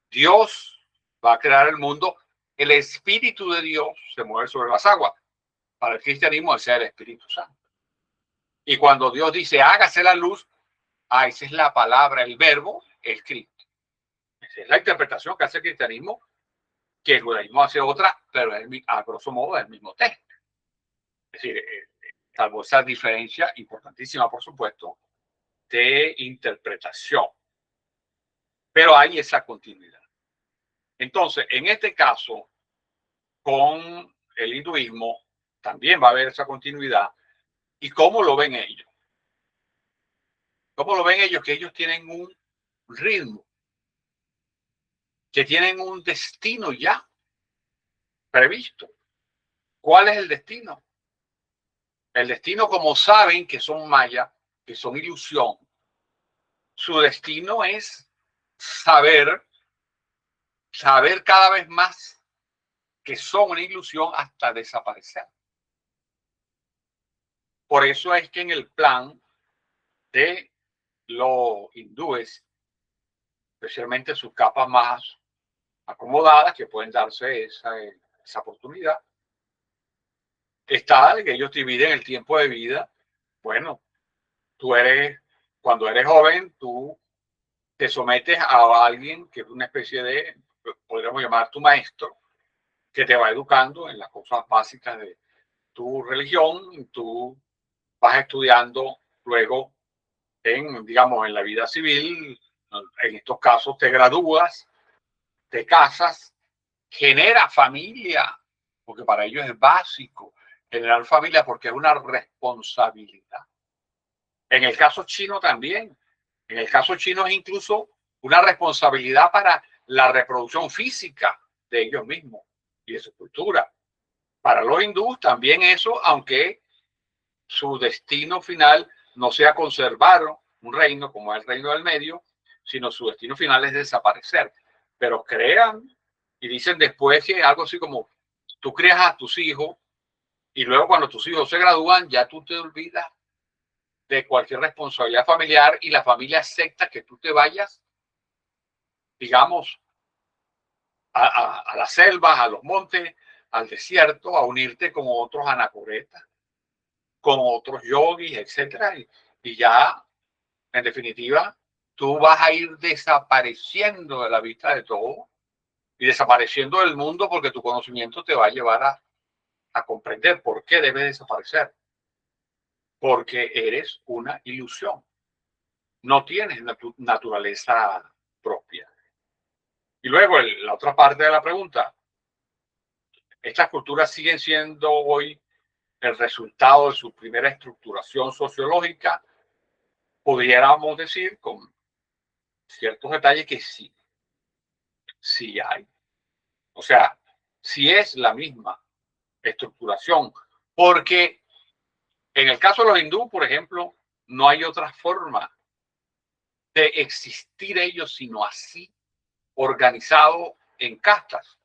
Dios va a crear el mundo, el Espíritu de Dios se mueve sobre las aguas. Para el cristianismo ese es el Espíritu Santo. Y cuando Dios dice, hágase la luz, esa es la palabra, el verbo, es Cristo. Esa es la interpretación que hace el cristianismo, que el judaísmo hace otra, pero a grosso modo es el mismo texto. Es decir, salvo esa diferencia importantísima, por supuesto, de interpretación. Pero hay esa continuidad. Entonces, en este caso, con el hinduismo, también va a haber esa continuidad. ¿Y cómo lo ven ellos? ¿Cómo lo ven ellos? Que ellos tienen un ritmo, que tienen un destino ya previsto. ¿Cuál es el destino? El destino, como saben que son mayas, que son ilusión, su destino es saber cada vez más que son una ilusión hasta desaparecer. Por eso es que en el plan de los hindúes, especialmente sus capas más acomodadas, que pueden darse esa oportunidad, está que ellos dividen el tiempo de vida. Bueno, cuando eres joven, tú te sometes a alguien que es una especie de, podríamos llamar tu maestro, que te va educando en las cosas básicas de tu religión. Tú vas estudiando luego digamos, en la vida civil, En estos casos te gradúas, te casas, genera familia, porque para ellos es básico generar familia porque es una responsabilidad. En el caso chino también. En el caso chino es incluso una responsabilidad para la reproducción física de ellos mismos y de su cultura. Para los hindúes también eso, aunque su destino final no sea conservar un reino como es el reino del medio, sino su destino final es desaparecer. Pero crean y dicen después que algo así como tú crías a tus hijos y luego cuando tus hijos se gradúan ya tú te olvidas de cualquier responsabilidad familiar y la familia acepta que tú te vayas, digamos, a las selvas, a los montes, al desierto, a unirte con otros anacoretas, con otros yogis, etcétera, y ya, en definitiva, tú vas a ir desapareciendo de la vista de todo y desapareciendo del mundo porque tu conocimiento te va a llevar a comprender por qué debes desaparecer. Porque eres una ilusión. No tienes naturaleza propia. Y luego la otra parte de la pregunta, estas culturas siguen siendo hoy el resultado de su primera estructuración sociológica. Pudiéramos decir con ciertos detalles que sí, sí hay. O sea, sí es la misma estructuración, porque en el caso de los hindúes, por ejemplo, no hay otra forma de existir ellos sino así, organizado en castas.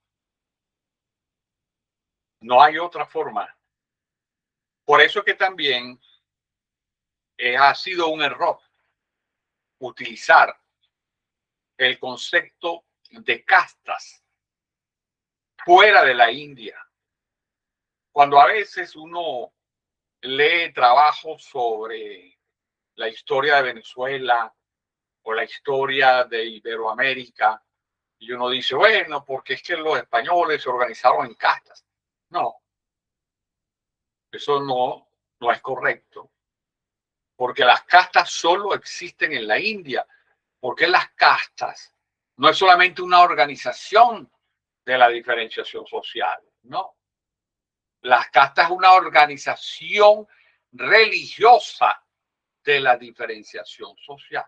No hay otra forma. Por eso que también ha sido un error utilizar el concepto de castas fuera de la India. Cuando a veces uno lee trabajos sobre la historia de Venezuela o la historia de Iberoamérica, y uno dice, bueno, porque es que los españoles se organizaron en castas. No, eso no es correcto, porque las castas solo existen en la India, porque las castas no es solamente una organización de la diferenciación social, no. Las castas es una organización religiosa de la diferenciación social.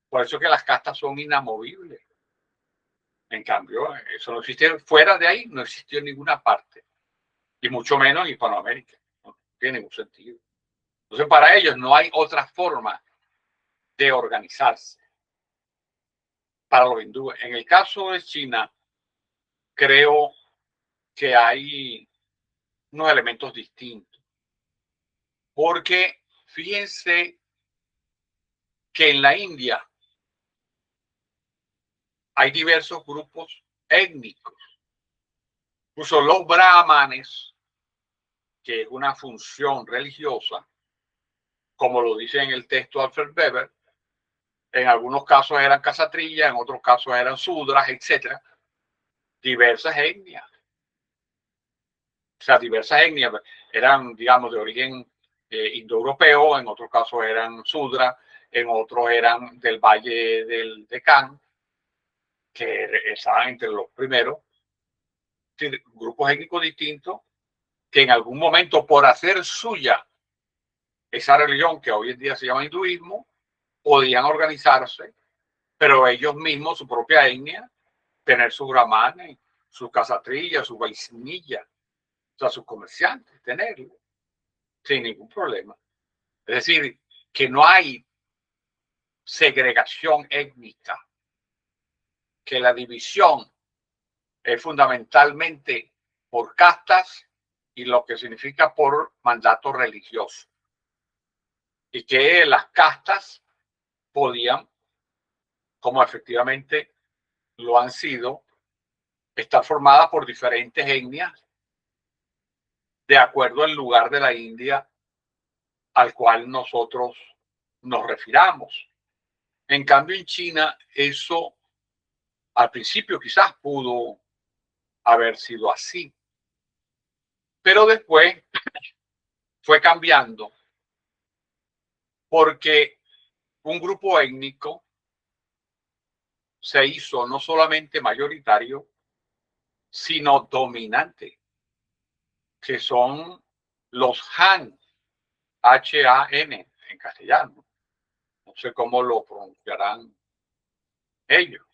Por eso que las castas son inamovibles. En cambio, eso no existe fuera de ahí, no existió en ninguna parte, y mucho menos en Hispanoamérica. No tiene ningún sentido. Entonces, para ellos no hay otra forma de organizarse. Para los hindúes. En el caso de China, creo que hay unos elementos distintos. Porque fíjense que en la India hay diversos grupos étnicos. Incluso los brahmanes, que es una función religiosa, como lo dice en el texto Alfred Weber, en algunos casos eran casatrillas, en otros casos eran sudras, etcétera. Diversas etnias. O sea, diversas etnias eran, digamos, de origen indoeuropeo, en otros casos eran sudras, en otros eran del Valle del Deccan, que estaban entre los primeros, grupos étnicos distintos, que en algún momento, por hacer suya esa religión que hoy en día se llama hinduismo, podían organizarse, pero ellos mismos, su propia etnia, tener sus brahmanes, sus casatrillas, sus vaisnillas, o sea, sus comerciantes, tenerlo sin ningún problema. Es decir, que no hay segregación étnica, que la división es fundamentalmente por castas y lo que significa por mandato religioso. Y que las castas podían, como efectivamente lo han sido, estar formadas por diferentes etnias de acuerdo al lugar de la India al cual nosotros nos refiramos. En cambio, en China, eso al principio quizás pudo haber sido así, pero después fue cambiando porque un grupo étnico se hizo no solamente mayoritario, sino dominante, que son los Han, H-A-N en castellano. No sé cómo lo pronunciarán ellos.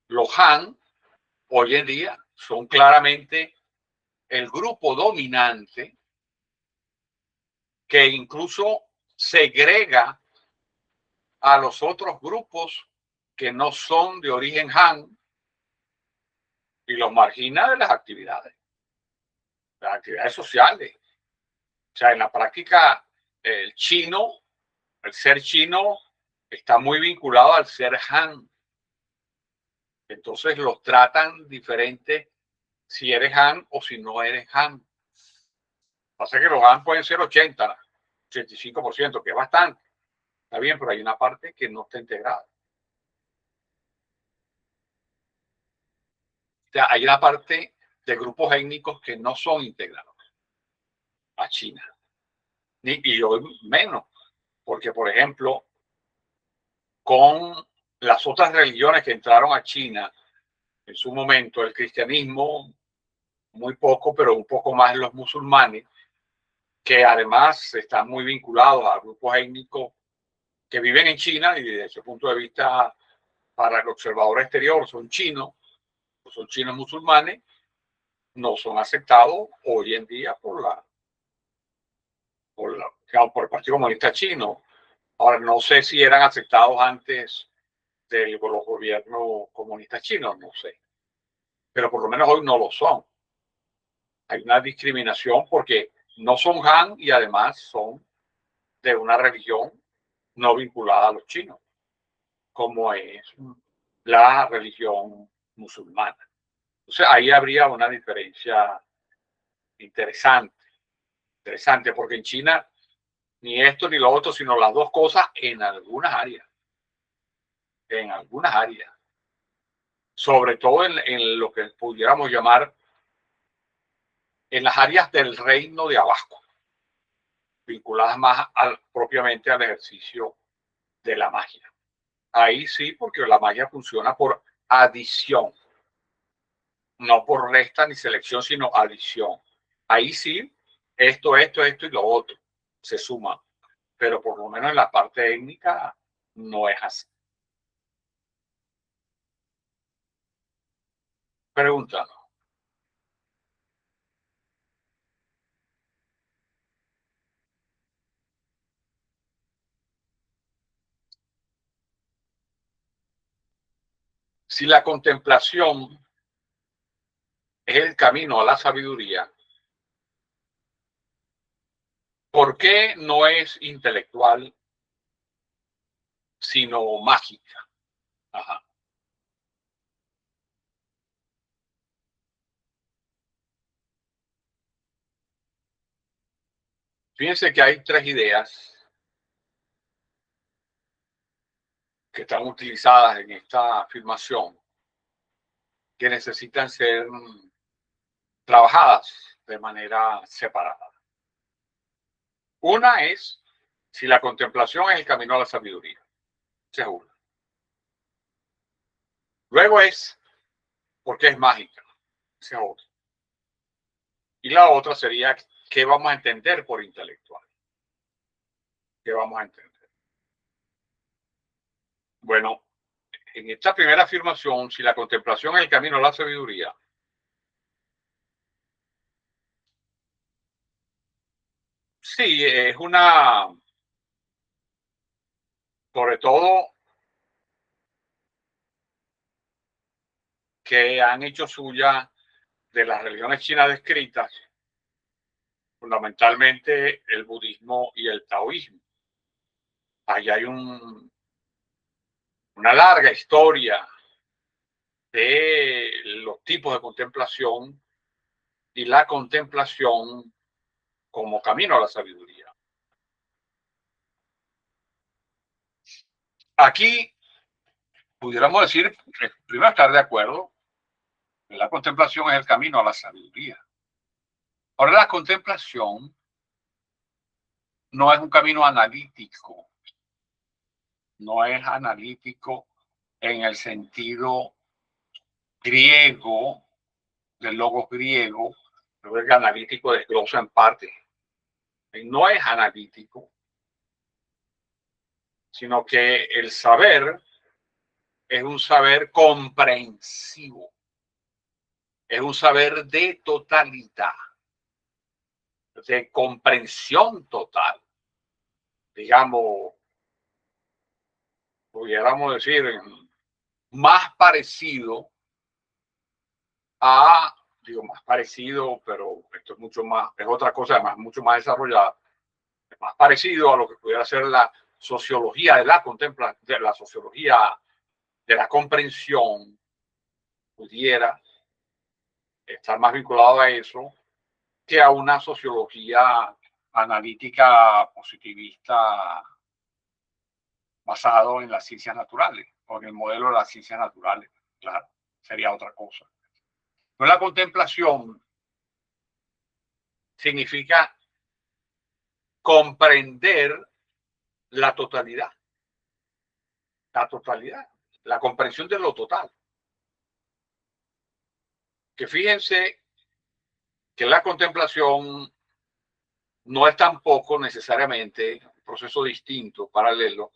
Los Han hoy en día son claramente el grupo dominante que incluso segrega a los otros grupos que no son de origen Han y los margina de las actividades sociales. O sea, en la práctica, el chino, el ser chino, está muy vinculado al ser Han. Entonces los tratan diferente si eres Han o si no eres Han. Pasa que los Han pueden ser 80, 85%, que es bastante. Está bien, pero hay una parte que no está integrada. O sea, hay una parte de grupos étnicos que no son integrados a China. Y hoy menos, porque, por ejemplo, con las otras religiones que entraron a China en su momento, el cristianismo, muy poco, pero un poco más los musulmanes, que además están muy vinculados a grupos étnicos que viven en China y desde ese punto de vista, para el observador exterior, son chinos musulmanes, no son aceptados hoy en día por el Partido Comunista Chino. Ahora, no sé si eran aceptados antes de los gobiernos comunistas chinos, no sé. Pero por lo menos hoy no lo son. Hay una discriminación porque no son Han y además son de una religión no vinculada a los chinos, como es la religión musulmana. Entonces ahí habría una diferencia interesante, porque en China ni esto ni lo otro, sino las dos cosas en algunas áreas. En algunas áreas. Sobre todo en lo que pudiéramos llamar en las áreas del reino de abajo, vinculadas más propiamente al ejercicio de la magia. Ahí sí, porque la magia funciona por adición, no por resta ni selección, sino adición. Ahí sí, esto y lo otro se suma, pero por lo menos en la parte étnica no es así. Pregunta. Si la contemplación es el camino a la sabiduría, ¿por qué no es intelectual, sino mágica? Ajá. Fíjense que hay tres ideas que están utilizadas en esta afirmación que necesitan ser trabajadas de manera separada. Una es si la contemplación es el camino a la sabiduría. Esa es una. Luego es porque es mágica. Esa es otra. Y la otra sería qué vamos a entender por intelectual. ¿Qué vamos a entender? Bueno, en esta primera afirmación, si la contemplación es el camino a la sabiduría, sí, es una, sobre todo que han hecho suya de las religiones chinas descritas, fundamentalmente el budismo y el taoísmo. Ahí hay una larga historia de los tipos de contemplación y la contemplación como camino a la sabiduría. Aquí pudiéramos decir, primero estar de acuerdo, que la contemplación es el camino a la sabiduría. Ahora, la contemplación no es un camino analítico, no es analítico en el sentido griego, del logos griego, pero el analítico desglosa en parte. No es analítico, sino que el saber es un saber comprensivo, es un saber de totalidad, de comprensión total. Digamos, pudiéramos decir, más parecido a, digo, más parecido, pero esto es mucho más, es otra cosa, además, mucho más desarrollada, es más parecido a lo que pudiera ser la sociología de la contemplación, de la sociología de la comprensión, pudiera estar más vinculado a eso que a una sociología analítica positivista basado en las ciencias naturales o en el modelo de las ciencias naturales. Claro, sería otra cosa. Pero la contemplación significa comprender la totalidad, la comprensión de lo total. Que fíjense que la contemplación no es tampoco necesariamente un proceso distinto, paralelo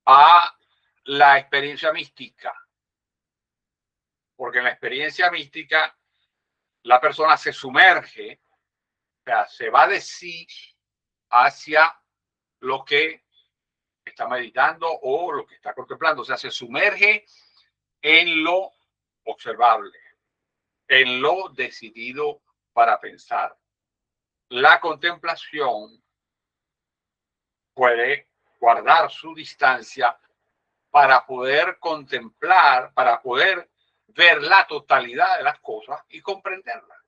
a la experiencia mística, porque en la experiencia mística la persona se sumerge, o sea, se va de sí hacia lo que está meditando o lo que está contemplando, o sea, se sumerge en lo observable, en lo decidido para pensar. La contemplación puede guardar su distancia para poder contemplar, para poder ver la totalidad de las cosas y comprenderlas.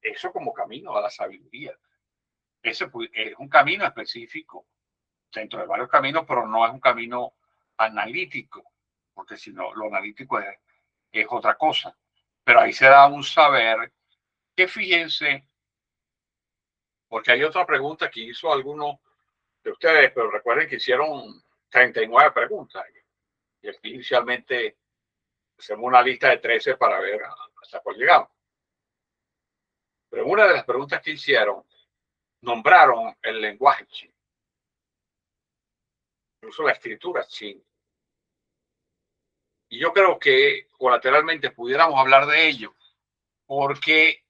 Eso como camino a la sabiduría. Ese es un camino específico dentro de varios caminos, pero no es un camino analítico, porque si no, lo analítico es otra cosa. Pero ahí se da un saber que fíjense, porque hay otra pregunta que hizo alguno de ustedes, pero recuerden que hicieron 39 preguntas. Y aquí inicialmente hacemos una lista de 13 para ver hasta cuál llegamos. Pero una de las preguntas que hicieron, nombraron el lenguaje chino, incluso la escritura china. Y yo creo que colateralmente pudiéramos hablar de ello, porque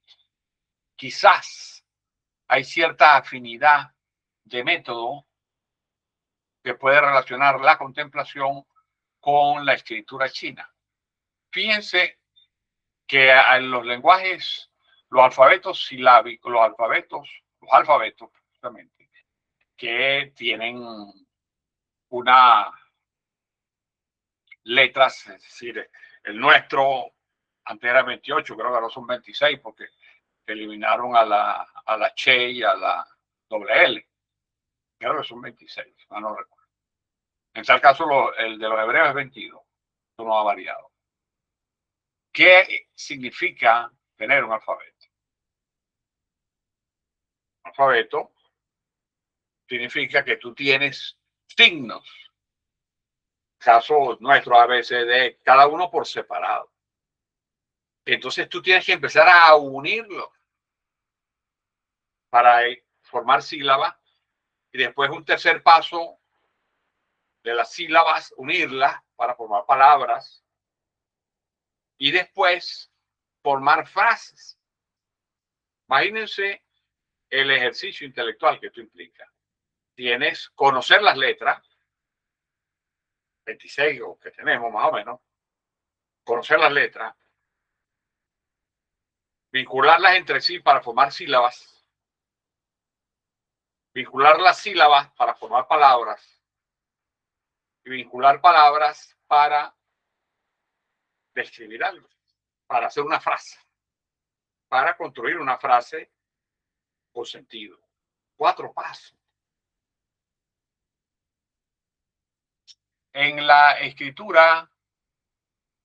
quizás hay cierta afinidad de método que puede relacionar la contemplación con la escritura china. Fíjense que en los lenguajes, los alfabetos silábicos, los alfabetos justamente, que tienen una letras, es decir, el nuestro antes era 28, creo que ahora son 26 porque eliminaron a la Che y a la doble L. Creo que son 26, no recuerdo. En tal caso, el de los hebreos es 22. Eso no ha variado. ¿Qué significa tener un alfabeto? Un alfabeto significa que tú tienes signos. Caso nuestro ABCD, cada uno por separado. Entonces tú tienes que empezar a unirlo para formar sílabas y después un tercer paso de las sílabas, unirlas para formar palabras y después formar frases. Imagínense el ejercicio intelectual que esto implica. Tienes conocer las letras, 26 o que tenemos más o menos, conocer las letras, vincularlas entre sí para formar sílabas, vincular las sílabas para formar palabras y vincular palabras para describir algo, para hacer una frase, para construir una frase con sentido. 4 pasos. En la escritura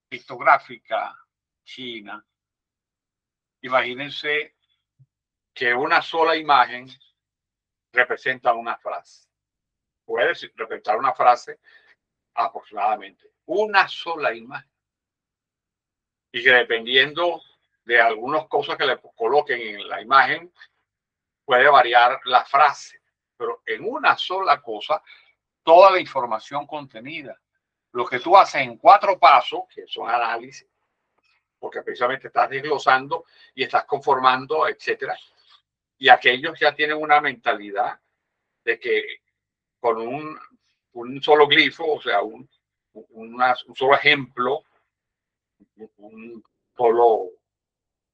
pictográfica china, imagínense que una sola imagen representa una frase. Puede representar una frase aproximadamente. Una sola imagen. Y que dependiendo de algunas cosas que le coloquen en la imagen, puede variar la frase. Pero en una sola cosa, toda la información contenida. Lo que tú haces en 4 pasos, que son análisis, porque precisamente estás desglosando y estás conformando, etcétera. Y aquellos ya tienen una mentalidad de que con un solo glifo, o sea, un solo ejemplo, un solo,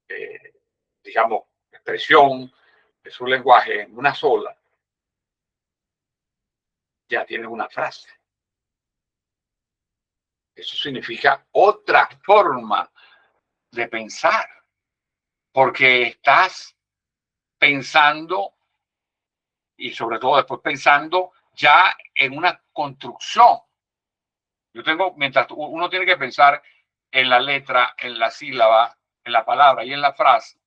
eh, digamos, expresión de su lenguaje en una sola, ya tienes una frase. Eso significa otra forma de pensar, porque estás pensando y sobre todo después pensando ya en una construcción. Yo tengo, mientras uno tiene que pensar en la letra, en la sílaba, en la palabra y en la frase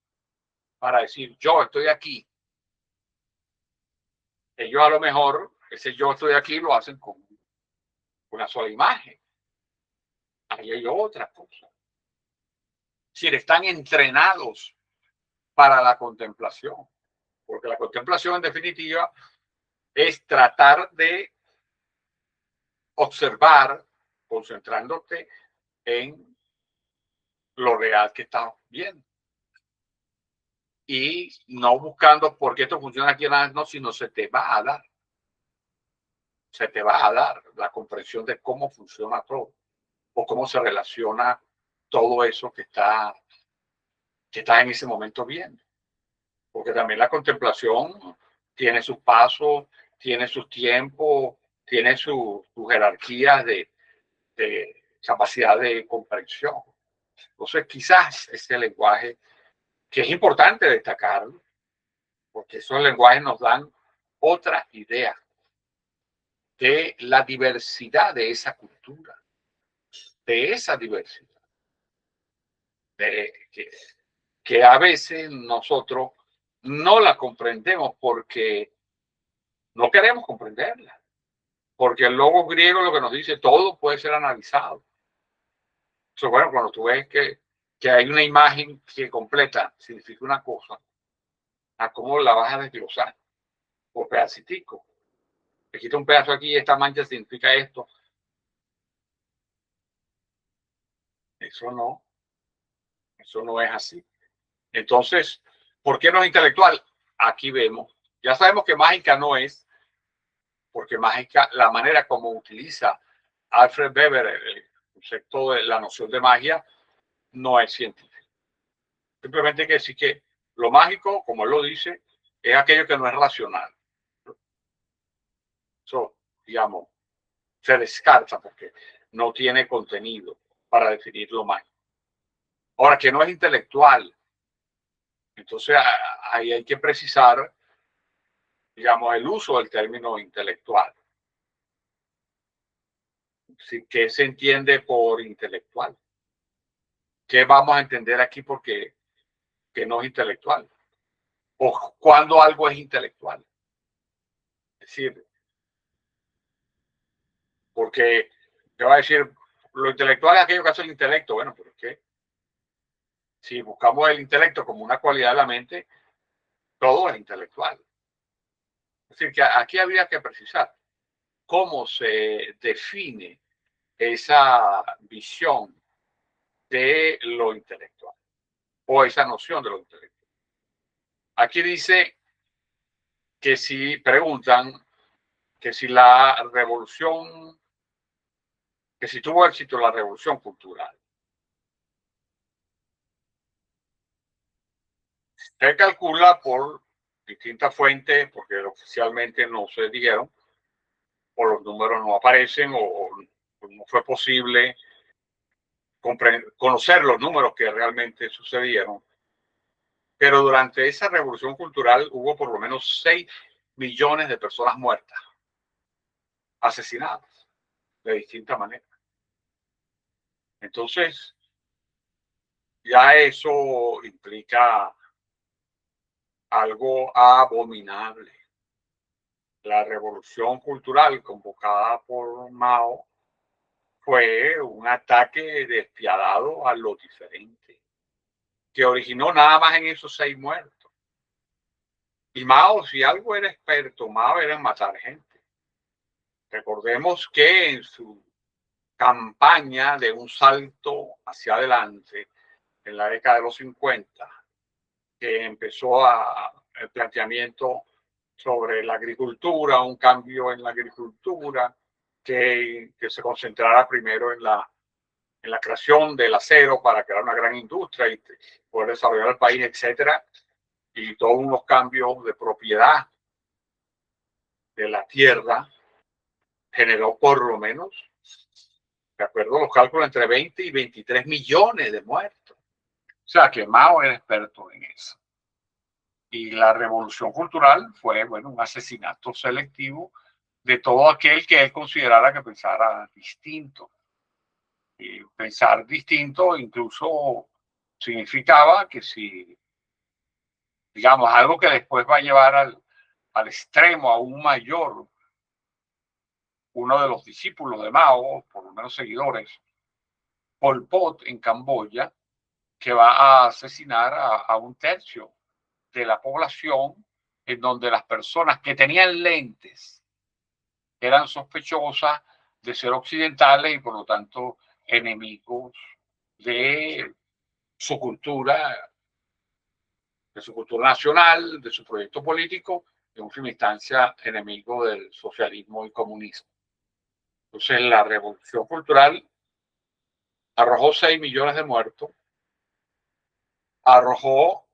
para decir yo estoy aquí. Ellos a lo mejor ese yo estoy aquí lo hacen con una sola imagen. Ahí hay otra cosa. Es decir, están entrenados para la contemplación, porque la contemplación en definitiva es tratar de observar, concentrándote en lo real que estamos viendo. Y no buscando por qué esto funciona aquí, no, sino se te va a dar. Se te va a dar la comprensión de cómo funciona todo o cómo se relaciona todo eso que estás en ese momento viendo. Porque también la contemplación tiene sus pasos, tiene sus tiempos, tiene sus jerarquías de capacidad de comprensión. Entonces, quizás ese lenguaje, que es importante destacarlo, porque esos lenguajes nos dan otra idea de la diversidad de esa cultura, de esa diversidad, de que a veces nosotros no la comprendemos porque no queremos comprenderla, porque el logo griego lo que nos dice todo puede ser analizado. Eso, bueno, cuando tú ves que hay una imagen que completa significa una cosa, ¿a cómo la vas a desglosar? Por pedacitico. Me quita un pedazo aquí, esta mancha significa esto. Eso no es así. Entonces, ¿por qué no es intelectual? Aquí vemos, ya sabemos que mágica no es, porque mágica, la manera como utiliza Alfred Weber el concepto de la noción de magia, no es científico. Simplemente hay que decir que lo mágico, como él lo dice, es aquello que no es racional. Eso, digamos, se descarta porque no tiene contenido para definir lo mágico. Ahora, que no es intelectual, entonces ahí hay que precisar, digamos, el uso del término intelectual. ¿Qué se entiende por intelectual? ¿Qué vamos a entender aquí porque que no es intelectual? ¿O cuándo algo es intelectual? Es decir, porque te va a decir, lo intelectual es aquello que hace el intelecto. Bueno, pero es que si buscamos el intelecto como una cualidad de la mente, todo es intelectual. Es decir, que aquí habría que precisar cómo se define esa visión de lo intelectual o esa noción de lo intelectual. Aquí dice que si preguntan que si la revolución, que si tuvo éxito la revolución cultural. Se calcula por distintas fuentes, porque oficialmente no se dijeron, o los números no aparecen, o no fue posible conocer los números que realmente sucedieron. Pero durante esa revolución cultural hubo por lo menos 6 millones de personas muertas, asesinadas de distintas maneras. Entonces, ya eso implica algo abominable. La revolución cultural convocada por Mao fue un ataque despiadado a lo diferente, que originó nada más en esos 6 muertos. Y Mao, si algo era experto, Mao era en matar gente. Recordemos que en su campaña de un salto hacia adelante en la década de los 50, que empezó el planteamiento sobre la agricultura, un cambio en la agricultura, que se concentrara primero en la creación del acero para crear una gran industria y poder desarrollar el país, etcétera, y todos unos cambios de propiedad de la tierra generó por lo menos, de acuerdo a los cálculos, entre 20 y 23 millones de muertos. O sea que Mao era experto en eso. Y la revolución cultural fue, bueno, un asesinato selectivo de todo aquel que él considerara que pensara distinto. Y pensar distinto incluso significaba que si, digamos, algo que después va a llevar al extremo aún mayor, uno de los discípulos de Mao, por lo menos seguidores, Pol Pot en Camboya, que va a asesinar a un tercio de la población, en donde las personas que tenían lentes eran sospechosas de ser occidentales y por lo tanto enemigos de su cultura, de su cultura nacional, de su proyecto político, en última instancia enemigo del socialismo y comunismo. Entonces la revolución cultural arrojó 6 millones de muertos, arrojó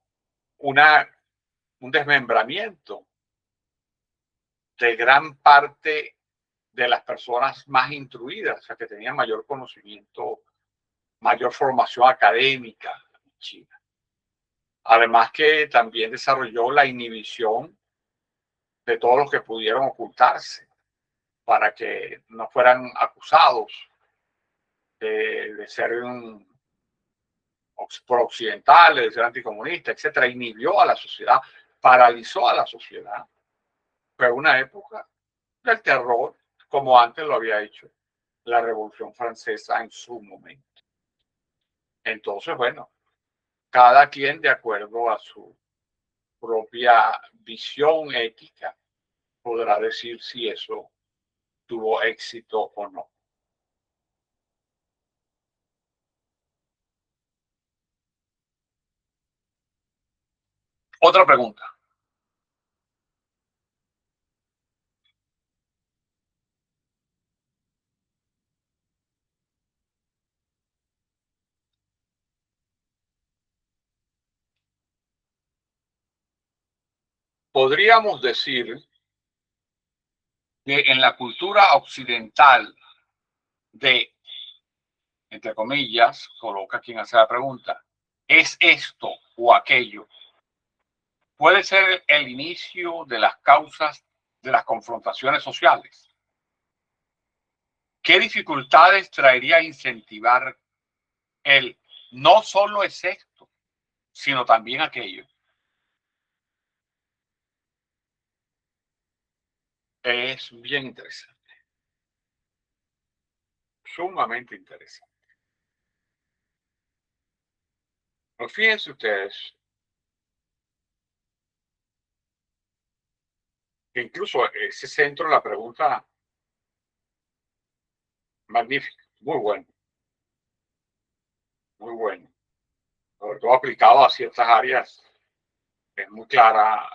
un desmembramiento de gran parte de las personas más instruidas, o sea, que tenían mayor conocimiento, mayor formación académica en China. Además que también desarrolló la inhibición de todos los que pudieron ocultarse para que no fueran acusados de ser pro-occidentales, de ser anticomunistas, etcétera. Inhibió a la sociedad, paralizó a la sociedad. Fue una época del terror, como antes lo había hecho la Revolución Francesa en su momento. Entonces, bueno, cada quien de acuerdo a su propia visión ética podrá decir si eso tuvo éxito o no. Otra pregunta. Podríamos decir que en la cultura occidental de, entre comillas, coloca quien hace la pregunta, ¿es esto o aquello? Puede ser el inicio de las causas de las confrontaciones sociales. ¿Qué dificultades traería incentivar el no solo es esto, sino también aquello? Es bien interesante, sumamente interesante. Pero fíjense ustedes que incluso ese centro de la pregunta, magnífico, muy bueno, muy bueno. Sobre todo aplicado a ciertas áreas, es muy clara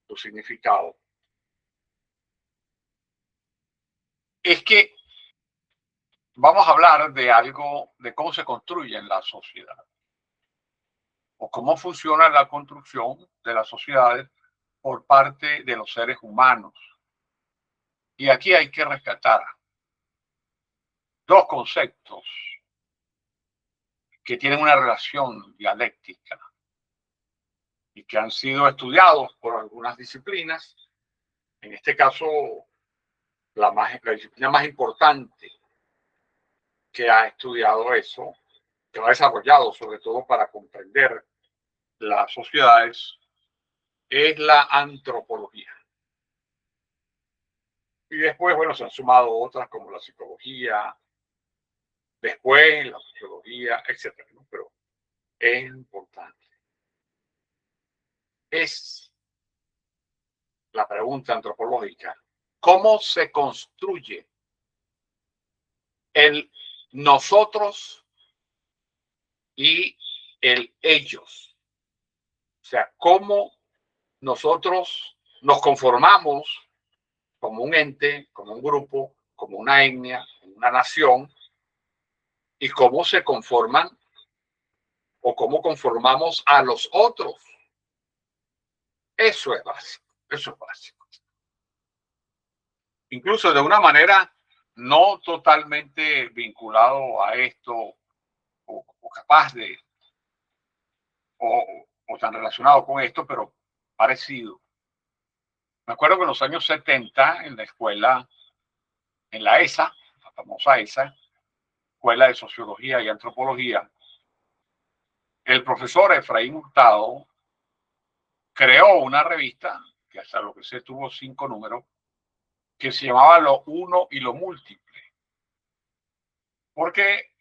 su significado. Es que vamos a hablar de algo, de cómo se construye la sociedad o cómo funciona la construcción de las sociedades por parte de los seres humanos. Y aquí hay que rescatar dos conceptos que tienen una relación dialéctica y que han sido estudiados por algunas disciplinas. En este caso, la disciplina más importante que ha estudiado eso, que lo ha desarrollado sobre todo para comprender las sociedades, es la antropología. Y después, bueno, se han sumado otras como la psicología, después la sociología, etcétera, ¿no? Pero es importante. Es la pregunta antropológica: ¿cómo se construye el nosotros y el ellos? O sea, ¿cómo nosotros nos conformamos como un ente, como un grupo, como una etnia, una nación, y cómo se conforman o cómo conformamos a los otros? Eso es básico, eso es básico. Incluso de una manera no totalmente vinculado a esto o capaz de, o tan relacionado con esto, pero parecido. Me acuerdo que en los años 70 en la escuela, en la ESA, la famosa ESA, Escuela de Sociología y Antropología, el profesor Efraín Hurtado creó una revista, que hasta lo que sé tuvo 5 números, que se llamaba Lo Uno y Lo Múltiple, porque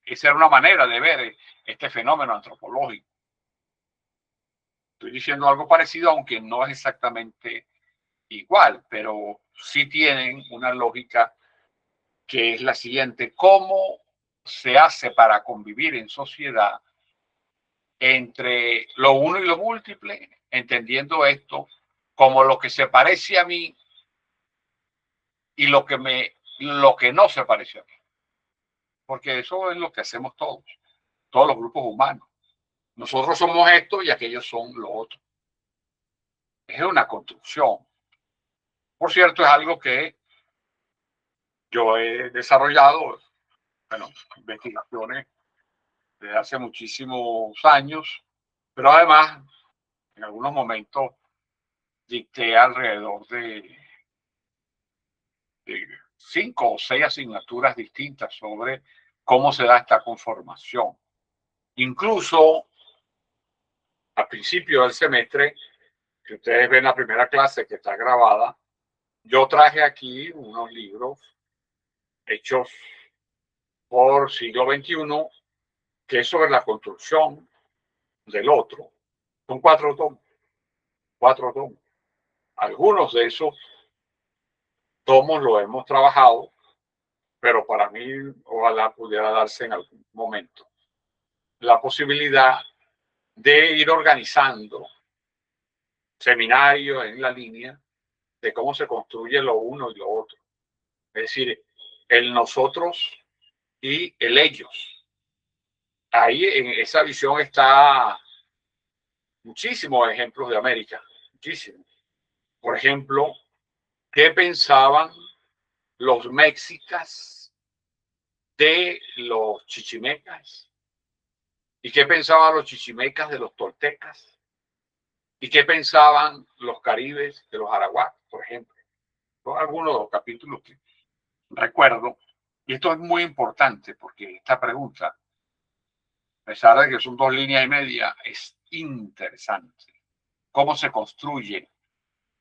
esa era una manera de ver este fenómeno antropológico. Estoy diciendo algo parecido, aunque no es exactamente igual, pero sí tienen una lógica que es la siguiente: ¿cómo se hace para convivir en sociedad entre lo uno y lo múltiple, entendiendo esto como lo que se parece a mí y lo que no se parece a mí? Porque eso es lo que hacemos todos los grupos humanos. Nosotros somos esto y aquellos son lo otro. Es una construcción. Por cierto, es algo que yo he desarrollado, bueno, investigaciones desde hace muchísimos años, pero además en algunos momentos dicté alrededor de 5 o 6 asignaturas distintas sobre cómo se da esta conformación. Incluso al principio del semestre, que ustedes ven la primera clase que está grabada, yo traje aquí unos libros hechos por siglo XXI, que es sobre la construcción del otro. Son 4 tomos, 4 tomos. Algunos de esos tomos los hemos trabajado, pero para mí ojalá pudiera darse en algún momento la posibilidad de ir organizando seminarios en la línea de cómo se construye lo uno y lo otro. Es decir, el nosotros y el ellos. Ahí en esa visión está muchísimos ejemplos de América, muchísimos. Por ejemplo, ¿qué pensaban los mexicas de los chichimecas? ¿Y qué pensaban los chichimecas de los toltecas? ¿Y qué pensaban los caribes de los arahuacos, por ejemplo? Son algunos de los capítulos que recuerdo. Y esto es muy importante porque esta pregunta, a pesar de que son 2 líneas y media, es interesante. ¿Cómo se construye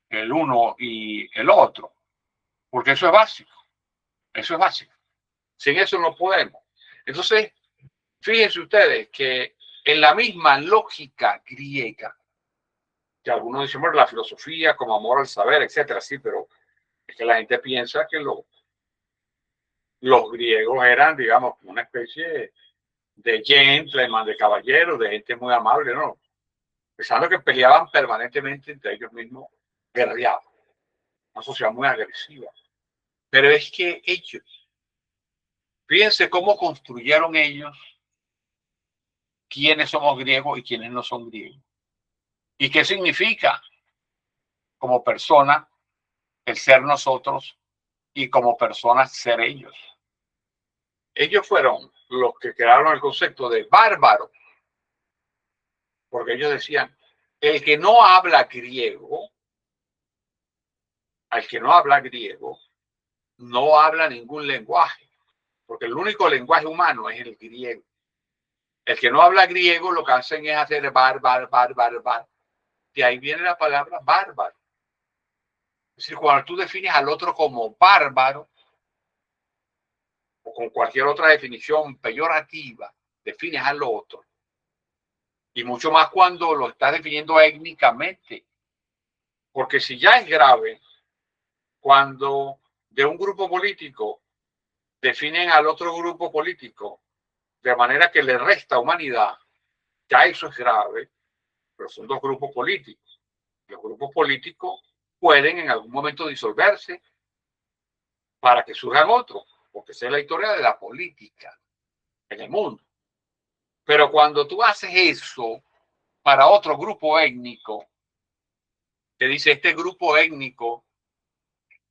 el uno y el otro? Porque eso es básico. Eso es básico. Sin eso no podemos. Entonces, fíjense ustedes que en la misma lógica griega, que algunos dicen, bueno, la filosofía como amor al saber, etcétera, sí, pero es que la gente piensa que los griegos eran, digamos, una especie de gentleman, de caballeros, de gente muy amable, ¿no? Pensando que peleaban permanentemente entre ellos mismos, guerreaban, una sociedad muy agresiva. Pero es que ellos, fíjense cómo construyeron ellos quiénes somos griegos y quiénes no son griegos. ¿Y qué significa como persona el ser nosotros y como personas ser ellos? Ellos fueron los que crearon el concepto de bárbaro, porque ellos decían, el que no habla griego, al que no habla griego, no habla ningún lenguaje, porque el único lenguaje humano es el griego. El que no habla griego lo que hacen es hacer bárbaro, bárbaro, bárbaro. De ahí viene la palabra bárbaro. Es decir, cuando tú defines al otro como bárbaro, o con cualquier otra definición peyorativa defines al otro, y mucho más cuando lo estás definiendo étnicamente, porque si ya es grave cuando de un grupo político definen al otro grupo político de manera que le resta humanidad, ya eso es grave, pero son dos grupos políticos. Los grupos políticos pueden en algún momento disolverse para que surjan otros, porque esa es la historia de la política en el mundo. Pero cuando tú haces eso para otro grupo étnico, que dice este grupo étnico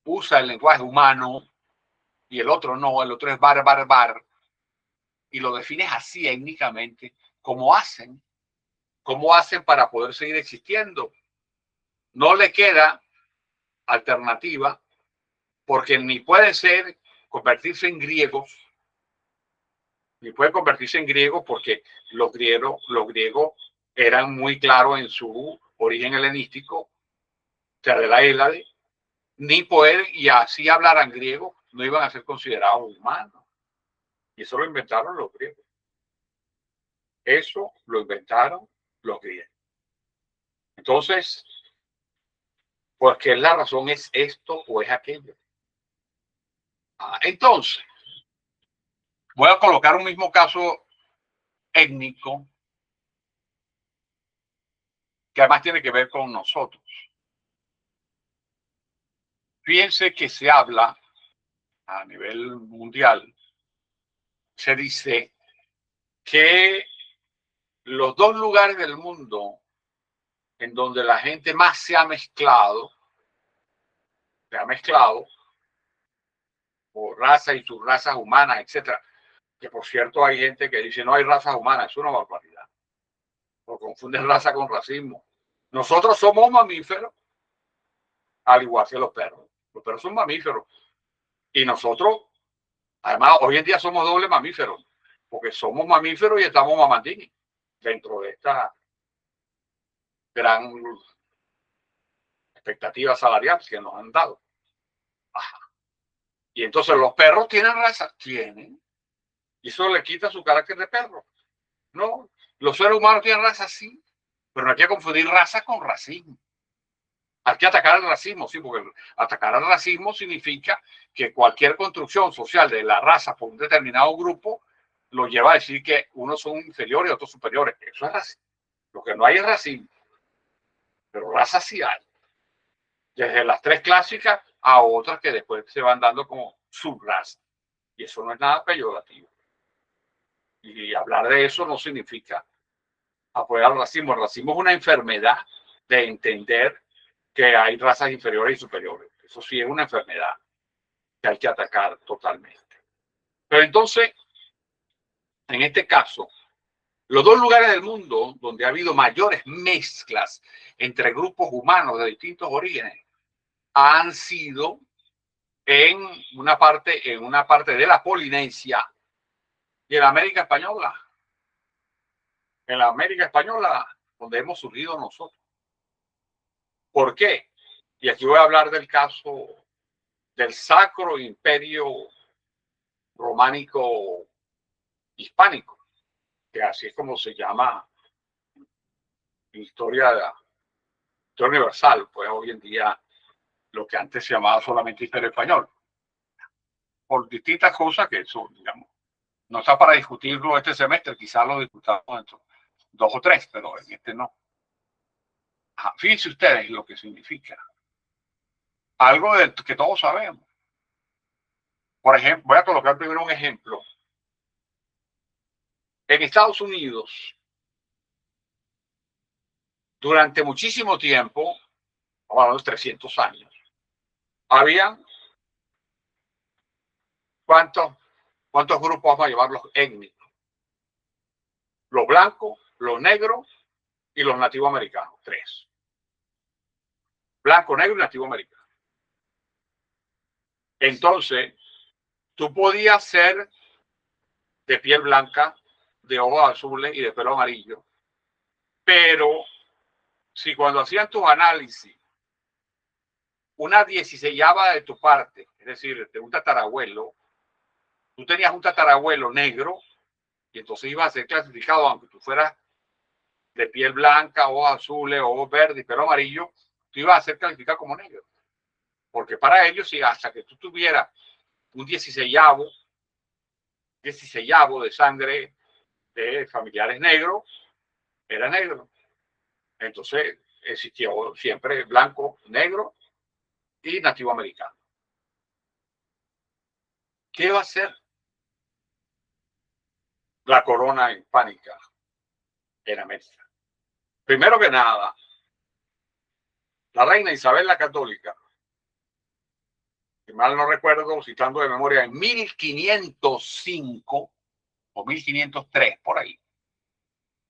usa el lenguaje humano y el otro no, el otro es bar, y lo defines así étnicamente, ¿cómo hacen? ¿Cómo hacen para poder seguir existiendo? No le queda alternativa porque ni pueden ser convertirse en griegos, ni pueden convertirse en griegos porque los griegos eran muy claros en su origen helenístico, o sea, de la Hélade, ni pueden, y así hablaran griego, no iban a ser considerados humanos. Y eso lo inventaron los griegos. Eso lo inventaron los griegos. Entonces, ¿por qué la razón es esto o es aquello? Entonces, voy a colocar un mismo caso étnico que además tiene que ver con nosotros. Fíjense que se habla a nivel mundial, se dice que los dos lugares del mundo en donde la gente más se ha mezclado por razas y subrazas humanas, etcétera. Que por cierto hay gente que dice no hay razas humanas, es una barbaridad. O confunden raza con racismo. Nosotros somos mamíferos, al igual que los perros. Los perros son mamíferos. Y nosotros, además, hoy en día somos doble mamíferos, porque somos mamíferos y estamos mamandini dentro de esta gran expectativa salarial que nos han dado. Ajá. Y entonces los perros tienen raza, tienen. Y eso le quita su carácter de perro. No, los seres humanos tienen raza, sí, pero no hay que confundir raza con racismo. Hay que atacar el racismo, sí, porque atacar al racismo significa que cualquier construcción social de la raza por un determinado grupo lo lleva a decir que unos son inferiores y otros superiores. Eso es racismo. Lo que no hay es racismo, pero raza sí hay. Desde las tres clásicas a otras que después se van dando como subraza. Y eso no es nada peyorativo. Y hablar de eso no significa apoyar al racismo. El racismo es una enfermedad de entender que hay razas inferiores y superiores. Eso sí es una enfermedad que hay que atacar totalmente. Pero entonces, en este caso, los dos lugares del mundo donde ha habido mayores mezclas entre grupos humanos de distintos orígenes han sido en una parte de la Polinesia y en la América Española. En la América Española, donde hemos surgido nosotros. ¿Por qué? Y aquí voy a hablar del caso del Sacro Imperio Románico Hispánico, que así es como se llama en historia universal, pues hoy en día lo que antes se llamaba solamente Imperio Español, por distintas cosas que eso, digamos, no está para discutirlo este semestre, quizás lo discutamos dentro 2 o 3, pero en este no. Fíjense ustedes lo que significa. Algo que todos sabemos. Por ejemplo, voy a colocar primero un ejemplo. En Estados Unidos, durante muchísimo tiempo, unos 300 años, habían ¿cuántos grupos vamos a llamarlos étnicos? Los blancos, los negros y los nativos americanos. 3. Blanco, negro y nativo americano. Entonces, tú podías ser de piel blanca, de ojos azules y de pelo amarillo, pero si cuando hacían tus análisis, una 16ª de tu parte, es decir, de un tatarabuelo, tú tenías un tatarabuelo negro y entonces ibas a ser clasificado, aunque tú fueras de piel blanca, ojos azules, ojos verdes, pero amarillo, tú ibas a ser calificado como negro. Porque para ellos, si hasta que tú tuvieras un 16avo de sangre de familiares negros, era negro. Entonces existió siempre blanco, negro y nativo americano. ¿Qué va a hacer la corona hispánica en América? Primero que nada, la reina Isabel la Católica, si mal no recuerdo, citando de memoria, en 1505 o 1503, por ahí,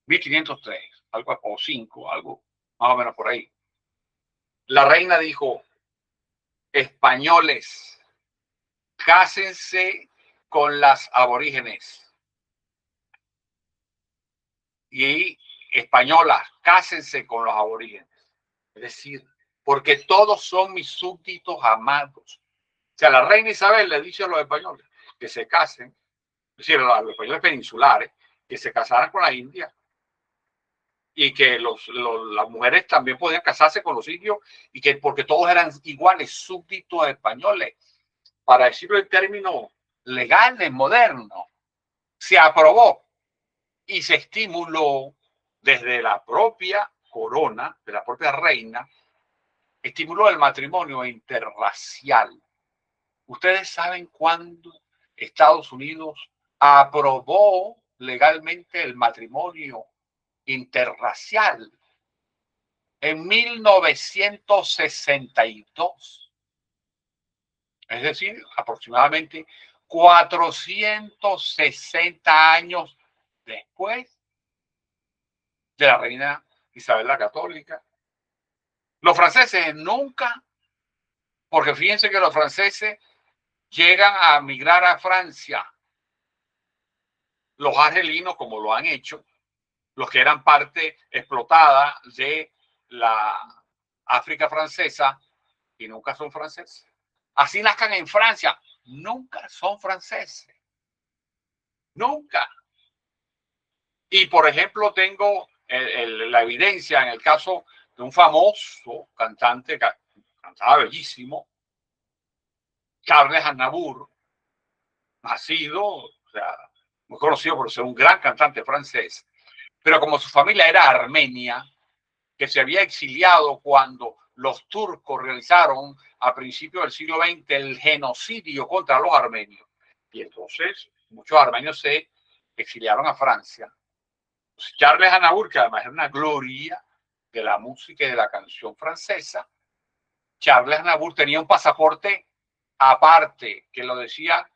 1503, algo, o 5, algo más o menos por ahí. La reina dijo, españoles, cásense con las aborígenes. Y españolas, cásense con los aborígenes. Es decir, porque todos son mis súbditos amados. O sea, la reina Isabel le dice a los españoles que se casen, es decir, a los españoles peninsulares, que se casaran con la India y que las mujeres también podían casarse con los indios y que porque todos eran iguales, súbditos españoles. Para decirlo en términos legales, modernos, se aprobó y se estimuló desde la propia corona, de la propia reina, estimuló el matrimonio interracial. Ustedes saben cuándo Estados Unidos aprobó legalmente el matrimonio interracial. En 1962. Es decir, aproximadamente 460 años después de la reina Isabel la Católica. Los franceses nunca, porque fíjense que los franceses llegan a migrar a Francia. Los argelinos, como lo han hecho, los que eran parte explotada de la África francesa y nunca son franceses. Así nazcan en Francia, nunca son franceses. Nunca. Y por ejemplo, tengo la evidencia en el caso de un famoso cantante que cantaba bellísimo, Charles Aznavour, nacido, o sea, muy conocido por ser un gran cantante francés, pero como su familia era armenia, que se había exiliado cuando los turcos realizaron a principios del siglo XX el genocidio contra los armenios. Y entonces muchos armenios se exiliaron a Francia. Charles Aznavour, que además era una gloria de la música y de la canción francesa, Charles Aznavour tenía un pasaporte aparte que lo decía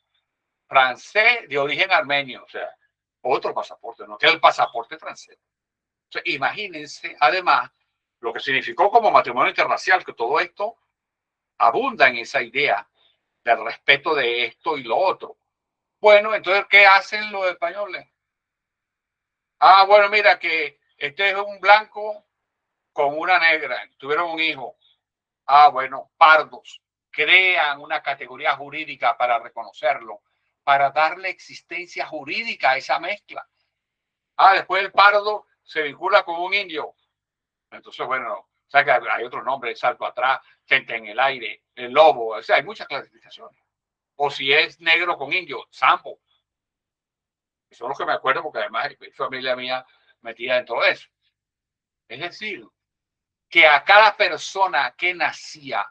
francés de origen armenio, o sea, otro pasaporte, no que el pasaporte francés. O sea, imagínense, además, lo que significó como matrimonio interracial, que todo esto abunda en esa idea del respeto de esto y lo otro. Bueno, entonces, ¿qué hacen los españoles? Ah, bueno, mira que este es un blanco con una negra, tuvieron un hijo. Ah, bueno, pardos. Crean una categoría jurídica para reconocerlo, para darle existencia jurídica a esa mezcla. Ah, después el pardo se vincula con un indio. Entonces, bueno, o sea que hay otro nombre, salto atrás, gente en el aire, el lobo, o sea, hay muchas clasificaciones. O si es negro con indio, sambo. Eso es lo que me acuerdo porque además hay familia mía metida en todo eso. Es decir, que a cada persona que nacía,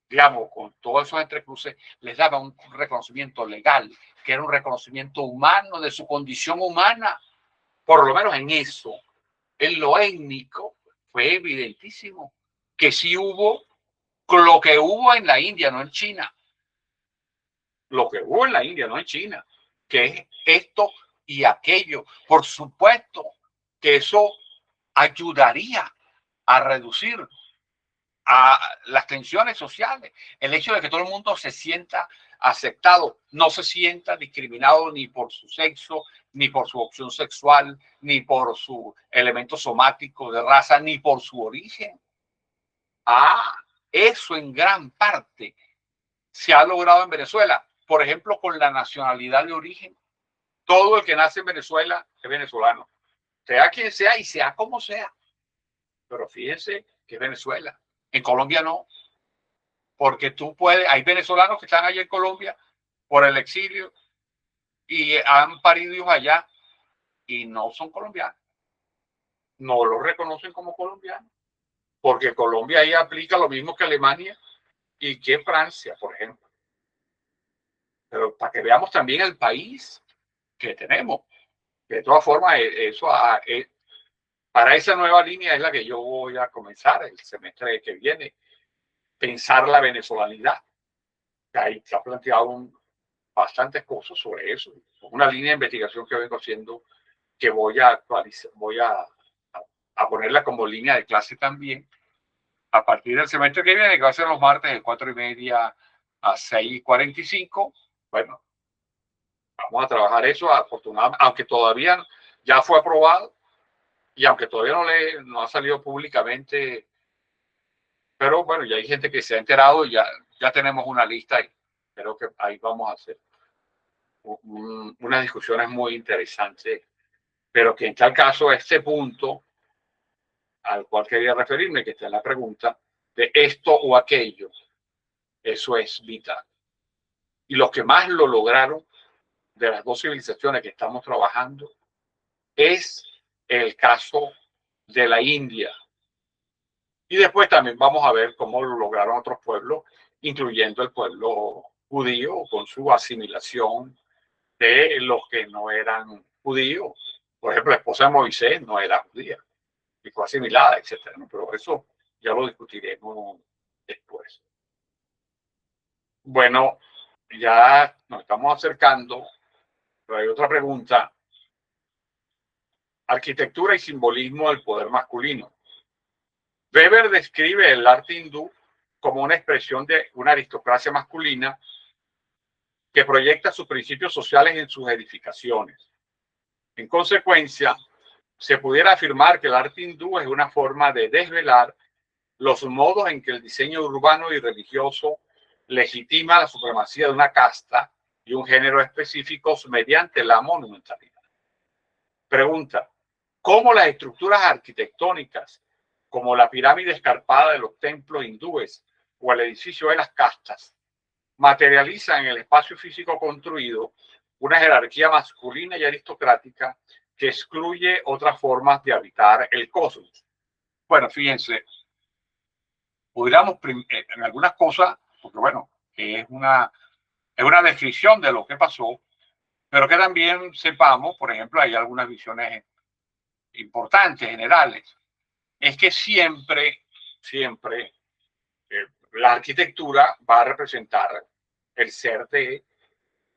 digamos, con todos esos entrecruces, les daba un reconocimiento legal, que era un reconocimiento humano de su condición humana. Por lo menos en eso, en lo étnico, fue evidentísimo que sí hubo lo que hubo en la India, no en China. Lo que hubo en la India, no en China, que es esto y aquello. Por supuesto que eso ayudaría a reducir a las tensiones sociales. El hecho de que todo el mundo se sienta aceptado, no se sienta discriminado ni por su sexo, ni por su opción sexual, ni por su elemento somático de raza, ni por su origen. Ah, eso en gran parte se ha logrado en Venezuela. por ejemplo, con la nacionalidad de origen. Todo el que nace en Venezuela es venezolano, sea quien sea y sea como sea. Pero fíjense que es Venezuela. En Colombia no, porque tú puedes, hay venezolanos que están allá en Colombia por el exilio y han parido hijos allá y no son colombianos. No los reconocen como colombianos, porque Colombia ahí aplica lo mismo que Alemania y que Francia, por ejemplo. Pero para que veamos también el país que tenemos. De todas formas, eso para esa nueva línea es la que yo voy a comenzar el semestre que viene. Pensar la venezolanidad. Ahí se ha planteado bastantes cosas sobre eso. Una línea de investigación que vengo haciendo que voy a actualizar, a ponerla como línea de clase también a partir del semestre que viene, que va a ser los martes de 4:30 a 6:45. Bueno, vamos a trabajar eso, afortunadamente, aunque todavía ya fue aprobado y aunque todavía no ha salido públicamente, pero bueno, ya hay gente que se ha enterado y ya tenemos una lista y creo que ahí vamos a hacer unas discusiones muy interesantes, pero que en tal caso este punto al cual quería referirme, que está en la pregunta, de esto o aquello, eso es vital. Y los que más lo lograron de las dos civilizaciones que estamos trabajando es el caso de la India. Y después también vamos a ver cómo lo lograron otros pueblos, incluyendo el pueblo judío con su asimilación de los que no eran judíos. Por ejemplo, la esposa de Moisés no era judía y fue asimilada, etcétera. Pero eso ya lo discutiremos después. Bueno, ya nos estamos acercando, pero hay otra pregunta. Arquitectura y simbolismo del poder masculino. Weber describe el arte hindú como una expresión de una aristocracia masculina que proyecta sus principios sociales en sus edificaciones. En consecuencia, se pudiera afirmar que el arte hindú es una forma de desvelar los modos en que el diseño urbano y religioso legitima la supremacía de una casta y un género específicos mediante la monumentalidad. Pregunta: ¿cómo las estructuras arquitectónicas, como la pirámide escarpada de los templos hindúes o el edificio de las castas, materializan en el espacio físico construido una jerarquía masculina y aristocrática que excluye otras formas de habitar el cosmos? Bueno, fíjense, pudiéramos en algunas cosas, porque bueno, es una descripción de lo que pasó, pero que también sepamos, por ejemplo, hay algunas visiones importantes, generales. Es que siempre la arquitectura va a representar el ser de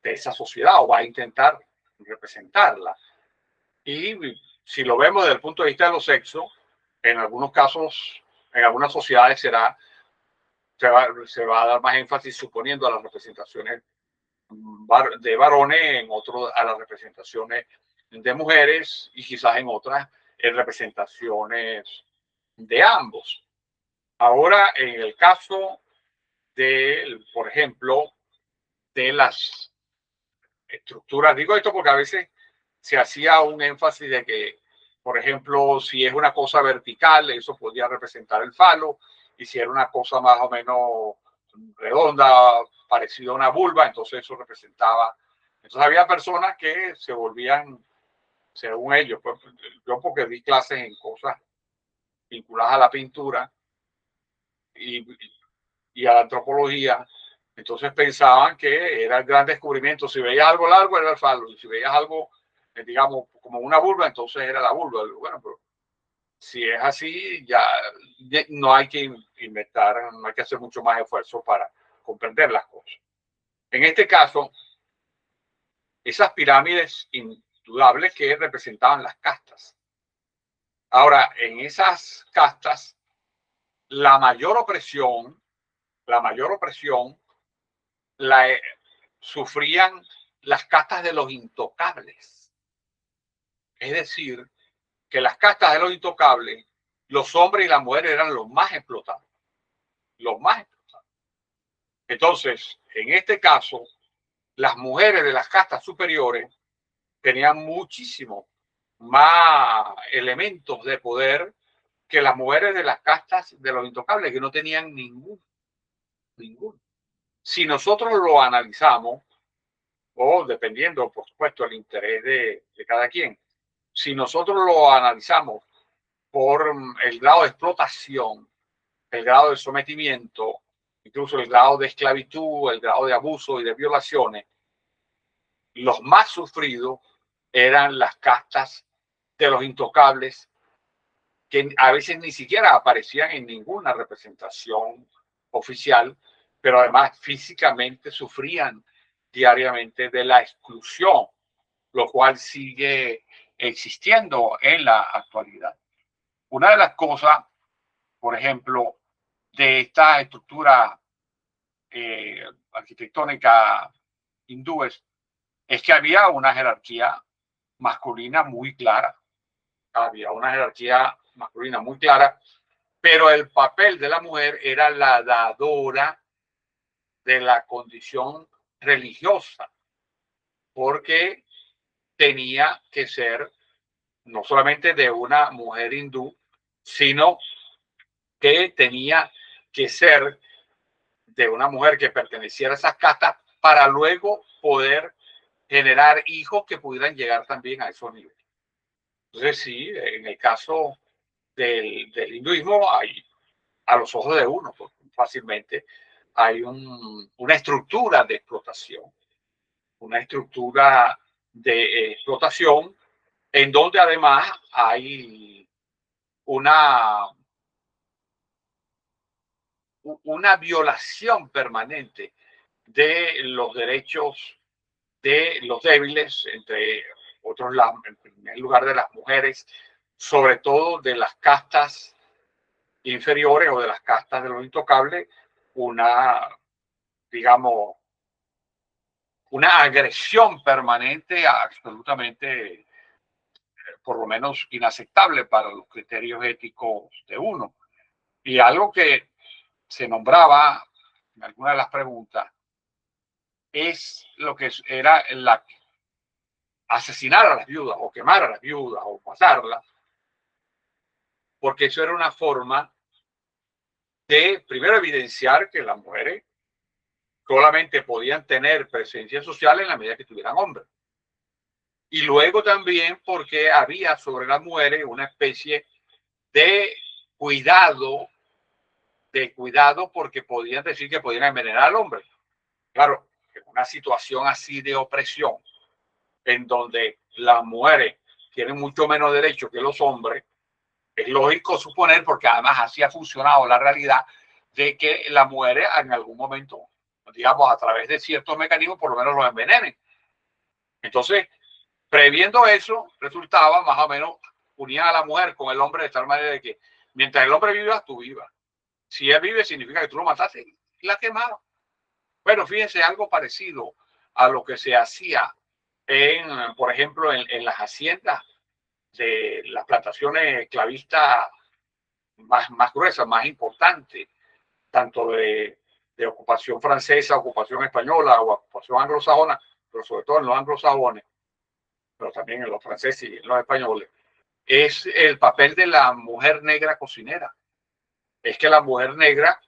esa sociedad o va a intentar representarla. Y si lo vemos desde el punto de vista de los sexos, en algunos casos, en algunas sociedades se va a dar más énfasis suponiendo a las representaciones de varones, en otros a las representaciones de mujeres y quizás en otras en representaciones de ambos. Ahora, en el caso de, por ejemplo, de las estructuras, digo esto porque a veces se hacía un énfasis de que, por ejemplo, si es una cosa vertical, eso podía representar el falo, y si era una cosa más o menos redonda, parecida a una vulva, entonces eso representaba. Entonces había personas que se volvían, según ellos, pues, yo porque di clases en cosas vinculadas a la pintura y a la antropología, entonces pensaban que era el gran descubrimiento. Si veías algo largo era el falo, y si veías algo, digamos, como una vulva, entonces era la vulva. Bueno, pero si es así, ya no hay que inventar, no hay que hacer mucho más esfuerzo para comprender las cosas. En este caso, esas pirámides indudables que representaban las castas. Ahora, en esas castas, la mayor opresión la sufrían las castas de los intocables. Es decir, que las castas de los intocables, los hombres y las mujeres eran los más explotados. Los más explotados. Entonces, en este caso, las mujeres de las castas superiores tenían muchísimo más elementos de poder que las mujeres de las castas de los intocables, que no tenían ningún. Si nosotros lo analizamos, o dependiendo, por supuesto, el interés de cada quien, si nosotros lo analizamos por el grado de explotación, el grado de sometimiento, incluso el grado de esclavitud, el grado de abuso y de violaciones, los más sufridos eran las castas de los intocables, que a veces ni siquiera aparecían en ninguna representación oficial, pero además físicamente sufrían diariamente de la exclusión, lo cual sigue existiendo en la actualidad. Una de las cosas, por ejemplo, de esta estructura arquitectónica hindúes es que había una jerarquía masculina muy clara. Había una jerarquía masculina muy clara, pero el papel de la mujer era la dadora de la condición religiosa, porque tenía que ser no solamente de una mujer hindú, sino que tenía que ser de una mujer que perteneciera a esas castas para luego poder generar hijos que pudieran llegar también a esos niveles. Entonces, sí, en el caso del hinduismo, hay, a los ojos de uno, pues, fácilmente, hay una estructura de explotación, una estructura de explotación en donde además hay una, una violación permanente de los derechos de los débiles, entre otros, en primer lugar de las mujeres, sobre todo de las castas inferiores o de las castas de los intocables, una, digamos, una agresión permanente absolutamente, por lo menos, inaceptable para los criterios éticos de uno. Y algo que se nombraba en alguna de las preguntas es lo que era la asesinar a las viudas o quemar a las viudas o matarlas, porque eso era una forma de, primero, evidenciar que las mujeres solamente podían tener presencia social en la medida que tuvieran hombres. Y luego también porque había sobre las mujeres una especie de cuidado, porque podían decir que podían envenenar al hombre. Claro, en una situación así de opresión, en donde las mujeres tienen mucho menos derechos que los hombres, es lógico suponer, porque además así ha funcionado la realidad, de que las mujeres en algún momento, digamos, a través de ciertos mecanismos, por lo menos los envenenen. Entonces, previendo eso, resultaba más o menos unir a la mujer con el hombre de tal manera de que mientras el hombre viva, tú vivas. Si él vive, significa que tú lo mataste y la quemaron. Bueno, fíjense, algo parecido a lo que se hacía, por ejemplo, en las haciendas de las plantaciones esclavistas más gruesas, más importantes, tanto de ocupación francesa, ocupación española o ocupación anglosajona, pero sobre todo en los anglosajones, pero también en los franceses y en los españoles, es el papel de la mujer negra cocinera. Es que la mujer negra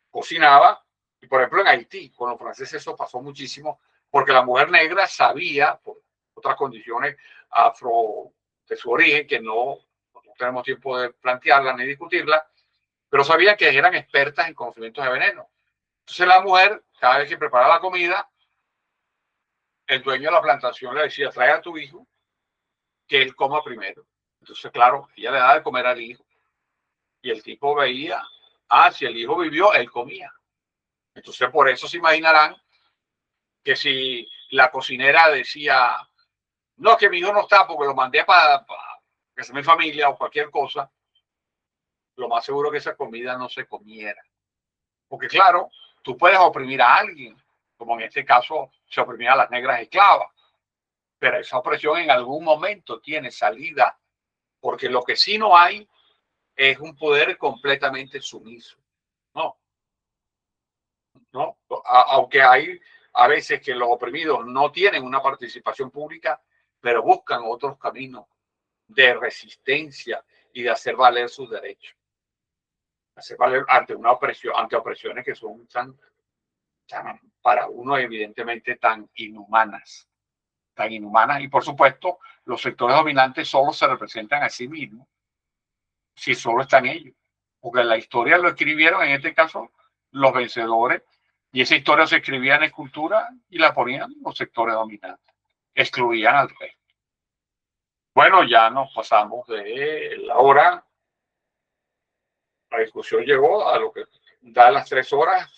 cocinaba, y por ejemplo en Haití, con los franceses eso pasó muchísimo, porque la mujer negra sabía, por otras condiciones afro de su origen, que no tenemos tiempo de plantearla ni discutirla, pero sabían que eran expertas en conocimientos de veneno. Entonces la mujer, cada vez que preparaba la comida, el dueño de la plantación le decía, trae a tu hijo, que él coma primero. Entonces, claro, ella le daba de comer al hijo. Y el tipo veía, si el hijo vivió, él comía. Entonces, por eso se imaginarán que si la cocinera decía, no, que mi hijo no está porque lo mandé para que sea mi familia o cualquier cosa, lo más seguro es que esa comida no se comiera. Porque claro, tú puedes oprimir a alguien, como en este caso se oprimía a las negras esclavas, pero esa opresión en algún momento tiene salida, porque lo que sí no hay es un poder completamente sumiso. No, no, aunque hay a veces que los oprimidos no tienen una participación pública, pero buscan otros caminos de resistencia y de hacer valer sus derechos. Hacer valer ante una opresión, ante opresiones que son tan para uno evidentemente tan inhumanas. Y por supuesto los sectores dominantes solo se representan a sí mismos si solo están ellos, porque la historia lo escribieron en este caso los vencedores, y esa historia se escribía en escultura y la ponían los sectores dominantes, excluían al resto. Bueno, ya nos pasamos de la hora, la discusión llegó a lo que da las 3 horas.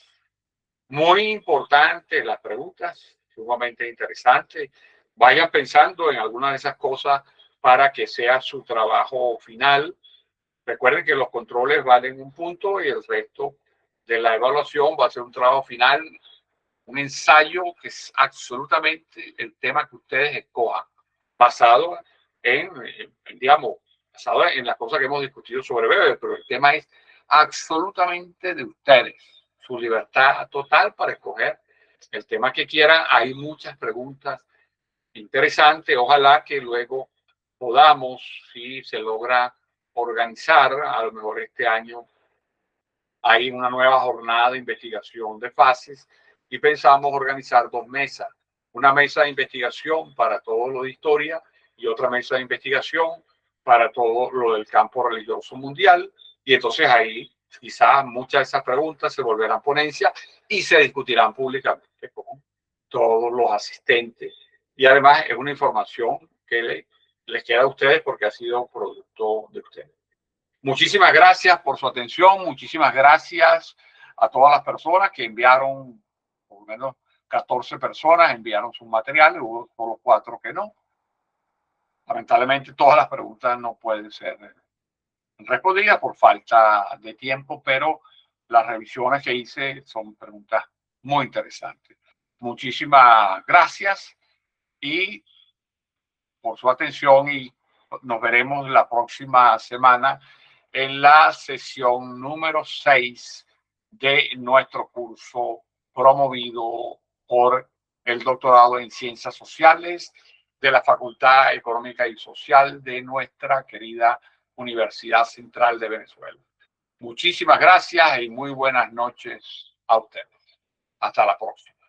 Muy importante las preguntas, sumamente interesantes. Vayan pensando en alguna de esas cosas para que sea su trabajo final. Recuerden que los controles valen un punto y el resto de la evaluación va a ser un trabajo final, un ensayo que es absolutamente el tema que ustedes escojan, basado digamos, basado en las cosas que hemos discutido sobre Weber, pero el tema es absolutamente de ustedes, su libertad total para escoger el tema que quieran. Hay muchas preguntas interesantes, ojalá que luego podamos, si se logra organizar, a lo mejor este año hay una nueva jornada de investigación de fases y pensamos organizar 2 mesas, una mesa de investigación para todo lo de historia y otra mesa de investigación para todo lo del campo religioso mundial, y entonces ahí quizás muchas de esas preguntas se volverán ponencia y se discutirán públicamente con todos los asistentes, y además es una información que les queda a ustedes porque ha sido producto de ustedes. Muchísimas gracias por su atención, muchísimas gracias a todas las personas que enviaron, por lo menos 14 personas enviaron sus materiales, hubo solo 4 que no. Lamentablemente todas las preguntas no pueden ser respondidas por falta de tiempo, pero las revisiones que hice son preguntas muy interesantes. Muchísimas gracias y por su atención, y nos veremos la próxima semana en la sesión número 6 de nuestro curso promovido por el doctorado en Ciencias Sociales de la Facultad Económica y Social de nuestra querida Universidad Central de Venezuela. Muchísimas gracias y muy buenas noches a ustedes. Hasta la próxima.